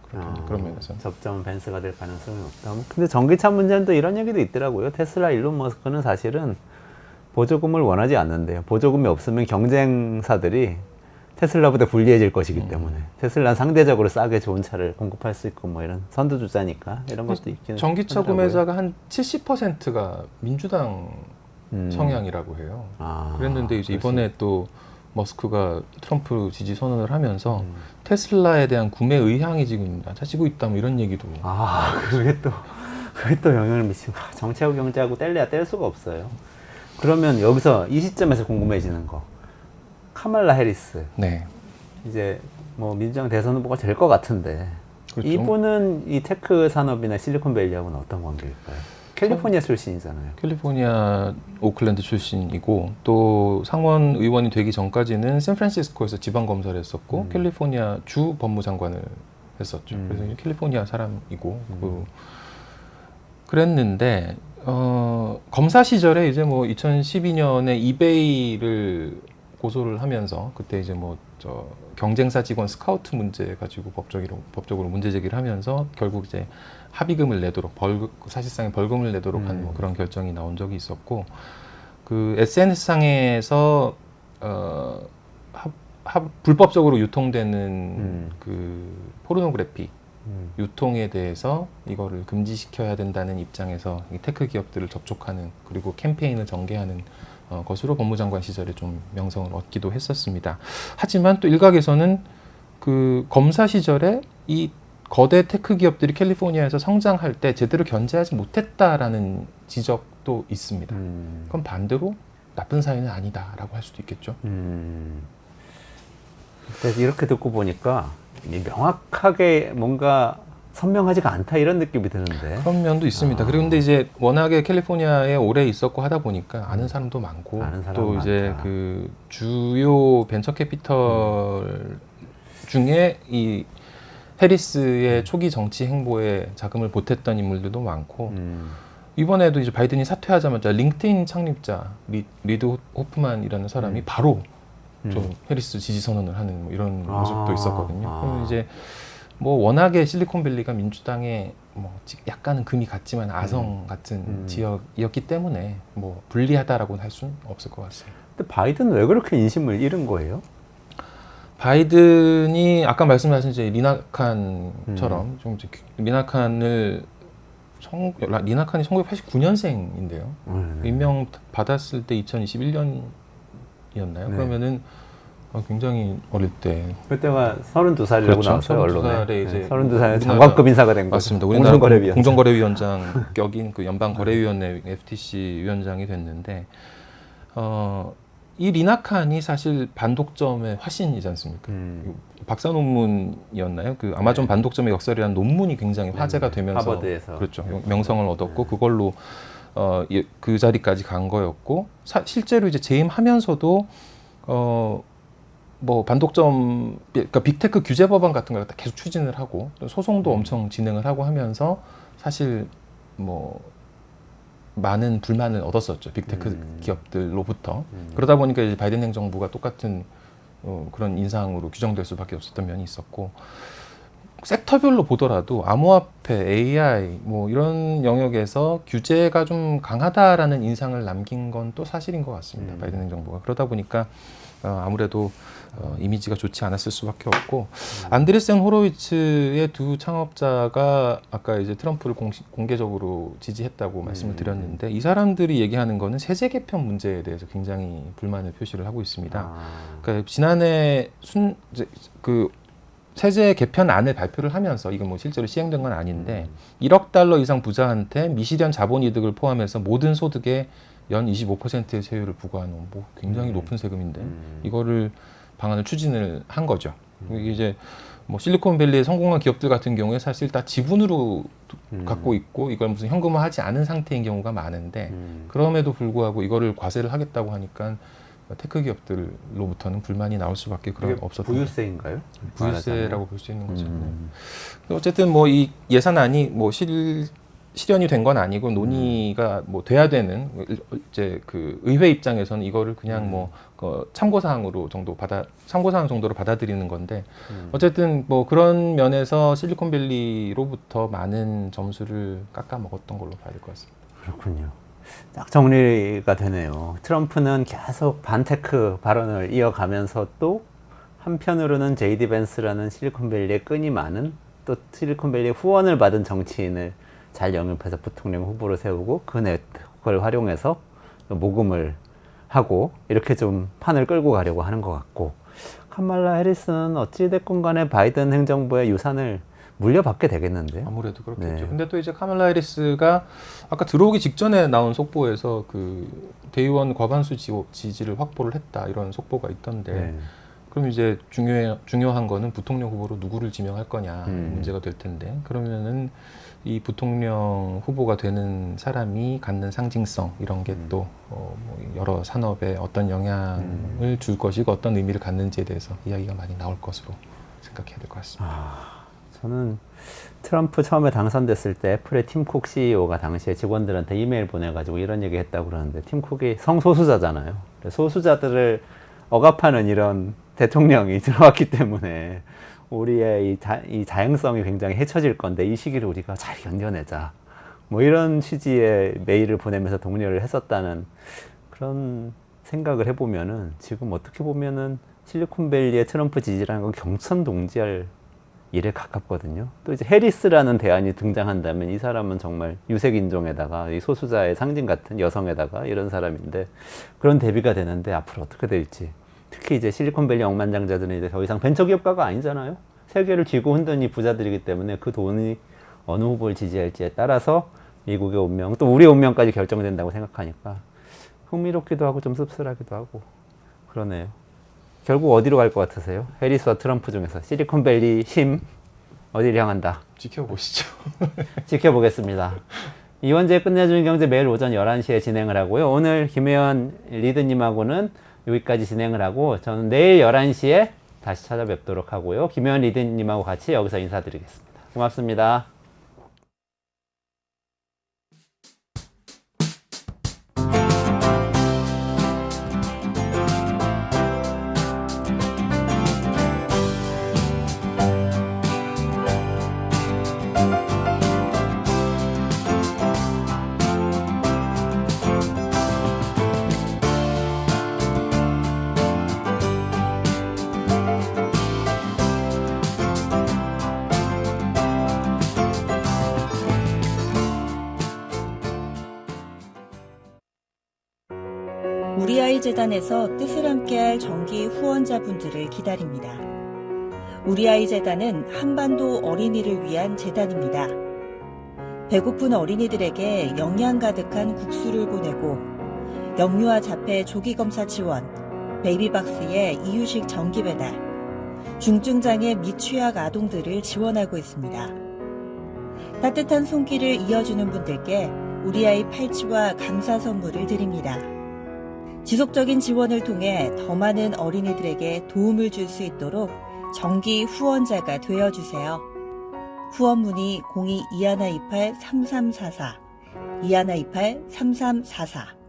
그런 면에서.
접점은 벤스가 될 가능성이 높다. 근데 전기차 문제는 또 이런 얘기도 있더라고요. 테슬라 일론 머스크는 사실은 보조금을 원하지 않는데요. 보조금이 없으면 경쟁사들이 테슬라보다 불리해질 것이기 때문에 테슬라는 상대적으로 싸게 좋은 차를 공급할 수 있고 뭐 이런 선두주자니까 이런 것도 있긴
전기차
하더라고요.
구매자가 한 70%가 민주당 성향이라고 해요. 그랬는데 이제 이번에 또 머스크가 트럼프 지지 선언을 하면서 테슬라에 대한 구매 의향이 지금 낮아지고 있다 뭐 이런 얘기도.
그게 또 영향을 미치고 정치하고 경제하고 뗄래야 뗄 수가 없어요. 그러면 여기서 이 시점에서 궁금해지는 거, 카말라 해리스
네.
이제 뭐 민주당 대선 후보가 될 것 같은데
그렇죠.
이분은 이 테크 산업이나 실리콘밸리하고는 어떤 관계일까요? 캘리포니아 출신이잖아요.
캘리포니아 오클랜드 출신이고 또 상원 의원이 되기 전까지는 샌프란시스코에서 지방 검사를 했었고 캘리포니아 주 법무장관을 했었죠. 그래서 이제 캘리포니아 사람이고 그랬는데 검사 시절에 이제 뭐 2012년에 이베이를 고소를 하면서 그때 이제 뭐 경쟁사 직원 스카우트 문제 가지고 법적으로 문제 제기를 하면서 결국 이제 합의금을 내도록 사실상의 벌금을 내도록 한 뭐 그런 결정이 나온 적이 있었고 그 SNS 상에서 불법적으로 유통되는 그 포르노그래피 유통에 대해서 이거를 금지시켜야 된다는 입장에서 이 테크 기업들을 접촉하는 그리고 캠페인을 전개하는 것으로 법무장관 시절에 좀 명성을 얻기도 했었습니다. 하지만 또 일각에서는 그 검사 시절에 이 거대 테크 기업들이 캘리포니아에서 성장할 때 제대로 견제하지 못했다라는 지적도 있습니다. 그럼 반대로 나쁜 사회는 아니다라고 할 수도 있겠죠.
그래서 이렇게 듣고 보니까 명확하게 뭔가 선명하지가 않다 이런 느낌이 드는데.
그런 면도 있습니다. 그리고 근데 이제 워낙에 캘리포니아에 오래 있었고 하다 보니까 아는 사람도 많고 또 이제
많다.
그 주요 벤처 캐피털 중에 이 해리스의 초기 정치 행보에 자금을 보탰던 인물들도 많고 이번에도 이제 바이든이 사퇴하자마자 링크드인 창립자 리드 호프만이라는 사람이 바로 좀 해리스 지지 선언을 하는 뭐 이런 모습도 있었거든요. 그러면 이제 뭐 워낙에 실리콘밸리가 민주당의 뭐 약간은 금이 같지만 아성 같은 지역이었기 때문에 뭐 불리하다라고는 할 수는 없을 것 같습니다.
근데 바이든은 왜 그렇게 인심을 잃은 거예요?
바이든이 아까 말씀하신 이제 리나칸처럼 좀 이제 리나칸이 1989년생인데요. 임명 받았을 때 2021년이었나요? 그러면은 굉장히 어릴 때
그때가 32살이라고
그렇죠.
나왔어요, 언론에.
32살에 이제
32살에 장관급 인사가 된 거죠.
맞습니다. 우리나라
공정거래위원장.
공정거래위원장 격인 그 연방거래위원회 FTC 위원장이 됐는데 이 리나칸이 사실 반독점의 화신이지 않습니까? 박사 논문이었나요? 그 아마존 반독점의 역설이라는 논문이 굉장히 화제가 되면서
하버드에서.
그렇죠. 명성을 얻었고 그걸로 그 자리까지 간 거였고 실제로 이제 재임하면서도 뭐 반독점 그러니까 빅테크 규제 법안 같은 걸 계속 추진을 하고 소송도 엄청 진행을 하고 하면서 사실 뭐 많은 불만을 얻었었죠. 빅테크 기업들로부터. 그러다 보니까 이제 바이든 행정부가 똑같은 그런 인상으로 규정될 수밖에 없었던 면이 있었고 섹터별로 보더라도 암호화폐, AI 뭐 이런 영역에서 규제가 좀 강하다라는 인상을 남긴 건 또 사실인 것 같습니다. 바이든 행정부가. 그러다 보니까 아무래도 이미지가 좋지 않았을 수밖에 없고 안드레센 호로위츠의 두 창업자가 아까 이제 트럼프를 공개적으로 지지했다고 말씀을 드렸는데 이 사람들이 얘기하는 거는 세제 개편 문제에 대해서 굉장히 불만을 표시를 하고 있습니다. 그러니까 지난해 그 세제 개편안을 발표를 하면서 이건 뭐 실제로 시행된 건 아닌데 1억 달러 이상 부자한테 미실현 자본이득을 포함해서 모든 소득의 연 25%의 세율을 부과하는 뭐 굉장히 높은 세금인데 이거를 방안을 추진을 한 거죠. 이게 이제 뭐 실리콘밸리에 성공한 기업들 같은 경우에 사실 다 지분으로 갖고 있고 이걸 무슨 현금화하지 않은 상태인 경우가 많은데 그럼에도 불구하고 이거를 과세를 하겠다고 하니까 테크 기업들로부터는 불만이 나올 수밖에 없었던
부유세인가요?
부유세라고 볼 수 있는 거죠. 어쨌든 뭐 이 예산안이 뭐 실현이 된 건 아니고 논의가 뭐 돼야 되는 이제 그 의회 입장에서는 이거를 그냥 뭐 참고사항 정도로 받아들이는 건데 어쨌든 뭐 그런 면에서 실리콘밸리로부터 많은 점수를 깎아 먹었던 걸로 봐야 될 것 같습니다.
그렇군요. 딱 정리가 되네요. 트럼프는 계속 반테크 발언을 이어가면서 또 한편으로는 제이디 벤스라는 실리콘밸리에 끈이 많은 또 실리콘밸리의 후원을 받은 정치인을 잘 영입해서 부통령 후보로 세우고 그 네트워크를 활용해서 모금을 하고 이렇게 좀 판을 끌고 가려고 하는 것 같고, 카말라 해리스는 어찌됐건 간에 바이든 행정부의 유산을 물려받게 되겠는데요.
아무래도 그렇겠죠.
네.
근데 또 이제 카말라 해리스가 아까 들어오기 직전에 나온 속보에서 그 대의원 과반수 지지를 확보를 했다 이런 속보가 있던데,
네.
그럼 이제 중요한 거는 부통령 후보로 누구를 지명할 거냐 문제가 될 텐데, 그러면은 이 부통령 후보가 되는 사람이 갖는 상징성 이런 게 또 뭐 여러 산업에 어떤 영향을 줄 것이고 어떤 의미를 갖는지에 대해서 이야기가 많이 나올 것으로 생각해야 될 것 같습니다.
저는 트럼프 처음에 당선됐을 때 애플의 팀 쿡 CEO가 당시에 직원들한테 이메일 보내가지고 이런 얘기 했다고 그러는데, 팀 쿡이 성소수자잖아요. 소수자들을 억압하는 이런 대통령이 들어왔기 때문에 우리의 이 자행성이 굉장히 해쳐질 건데 이 시기를 우리가 잘 견뎌내자, 뭐 이런 취지의 메일을 보내면서 독려를 했었다는 그런 생각을 해보면은, 지금 어떻게 보면은 실리콘밸리의 트럼프 지지라는 건 경천동지할 일에 가깝거든요. 또 이제 해리스라는 대안이 등장한다면 이 사람은 정말 유색인종에다가 이 소수자의 상징 같은 여성에다가 이런 사람인데, 그런 대비가 되는데 앞으로 어떻게 될지. 특히 이제 실리콘밸리 억만장자들은 이제 더 이상 벤처기업가가 아니잖아요. 세계를 쥐고 흔든 이 부자들이기 때문에 그 돈이 어느 후보를 지지할지에 따라서 미국의 운명, 또 우리의 운명까지 결정된다고 생각하니까 흥미롭기도 하고 좀 씁쓸하기도 하고 그러네요. 결국 어디로 갈 것 같으세요? 해리스와 트럼프 중에서 실리콘밸리 힘 어디를 향한다?
지켜보시죠.
지켜보겠습니다. 이원재 끝내주는 경제 매일 오전 11시에 진행을 하고요. 오늘 김혜연 리드님하고는 여기까지 진행을 하고, 저는 내일 11시에 다시 찾아뵙도록 하고요. 김혜연 리드님하고 같이 여기서 인사드리겠습니다. 고맙습니다.
우리아이 재단에서 뜻을 함께할 정기 후원자분들을 기다립니다. 우리아이 재단은 한반도 어린이를 위한 재단입니다. 배고픈 어린이들에게 영양 가득한 국수를 보내고, 영유아 자폐 조기검사 지원, 베이비박스의 이유식 정기 배달, 중증장애 미취학 아동들을 지원하고 있습니다. 따뜻한 손길을 이어주는 분들께 우리아이 팔찌와 감사 선물을 드립니다. 지속적인 지원을 통해 더 많은 어린이들에게 도움을 줄 수 있도록 정기 후원자가 되어주세요. 후원 문의 02-2128-3344, 2128-3344